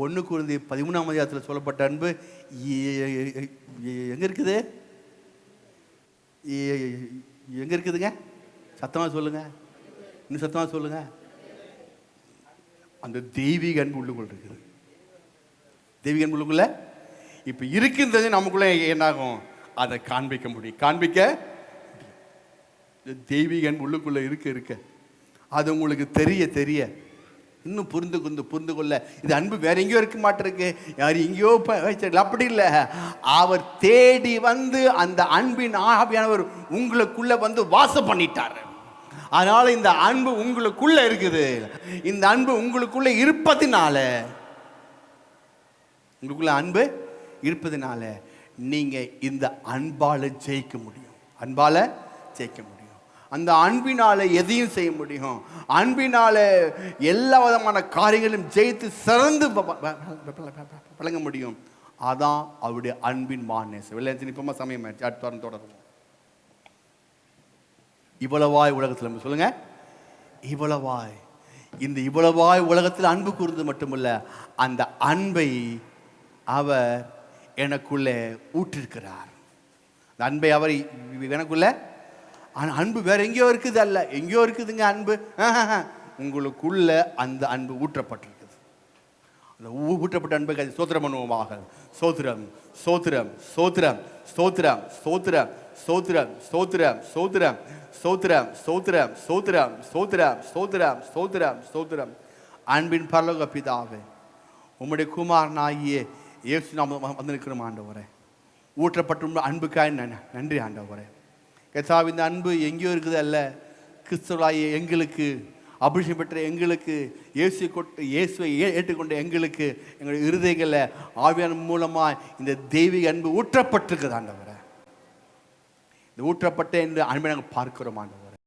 1 கொரிந்தியர் 13ஆம் அதிகாரத்தில் சொல்லப்பட்ட அன்பு எங்கே இருக்குது, எங்கே இருக்குதுங்க? சத்தமாக சொல்லுங்கள், இன்னும் சத்தமாக சொல்லுங்கள். அந்த தெய்வீக அன்பு உள்ளுக்குள்ள இருக்குது. தெய்வீக அன்பு உள்ளுக்குள்ள இப்போ இருக்குன்றது நமக்குள்ளே என்னாகும், அதை காண்பிக்க முடியும், காண்பிக்க முடியும். தெய்வீக அன்பு உள்ளுக்குள்ளே இருக்க அது உங்களுக்கு தெரிய இன்னும் புரிந்து கொள்ள இது அன்பு வேற எங்கேயோ இருக்க மாட்டிருக்கு, யார் எங்கேயோ அப்படி இல்லை. அவர் தேடி வந்து அந்த அன்பின் ஆவியானவர் உங்களுக்குள்ள வந்து வாசம் பண்ணிட்டார். அதனால இந்த அன்பு உங்களுக்குள்ள இருக்குது. இந்த அன்பு உங்களுக்குள்ள இருப்பதினால, உங்களுக்குள்ள அன்பு இருப்பதினால நீங்க இந்த அன்பால ஜெயிக்க முடியும், அன்பால ஜெயிக்க முடியும். அந்த அன்பினால எதையும் செய்ய முடியும், அன்பினால எல்லா விதமான காரியங்களும் ஜெயித்து சிறந்து வழங்க முடியும். அதான் அவருடைய அன்பின் மாநேசம். வெள்ளையத்தின் இப்பமா சமயம் ஆயிடுச்சு, அடுத்த வாரம் தொடருவோம். இவ்வளவாய் உலகத்தில் சொல்லுங்க, இவ்வளவாய் இந்த இவ்வளவாய் உலகத்தில் அன்பு கூர்ந்து மட்டுமல்ல, அந்த அன்பை அவர் எனக்குள்ளே ஊற்றிருக்கிறார். அந்த அன்பை அவர் எனக்குள்ள, அன்பு வேற எங்கேயோ இருக்குது அல்ல, எங்கேயோ இருக்குதுங்க அன்பு. உங்களுக்குள்ள அந்த அன்பு ஊற்றப்பட்டிருக்குது. அந்த ஊற்றப்பட்ட அன்பை சோத்திரம் பண்ணுவோமாக. சோத்திரம் சோத்திரம் சோத்திரம் சோத்திரம் சோத்திரம் சோத்திரம் சோத்திரம் சோத்திரம் சோத்திரம் சோத்திரம் சோத்திரம் சோத்திரம் சோத்திரம் சோத்திரம் சோத்திரம். அன்பின் பரலோக பிதாவே, உம்முடைய குமாரனாகிய இயேசு நாம வந்திருக்கிறோம் ஆண்டவரே. ஊற்றப்பட்ட அன்புக்காய் நன்றி ஆண்டவரே. கர்த்தாவே, இந்த அன்பு எங்கேயோ இருக்குது அல்ல, கிறிஸ்துவாகிய எங்களுக்கு, அபிஷேகம் பெற்ற எங்களுக்கு, இயேசுவை ஏற்றுக்கொண்ட எங்களுக்கு, எங்களுடைய இருதயங்களில் ஆவியான மூலமாக இந்த தெய்வீக அன்பு ஊற்றப்பட்டிருக்குது ஆண்டவரே. இந்த ஊற்றப்பட்ட இந்த அன்பை நாங்கள் பார்க்கிறோம் ஆண்டவரே.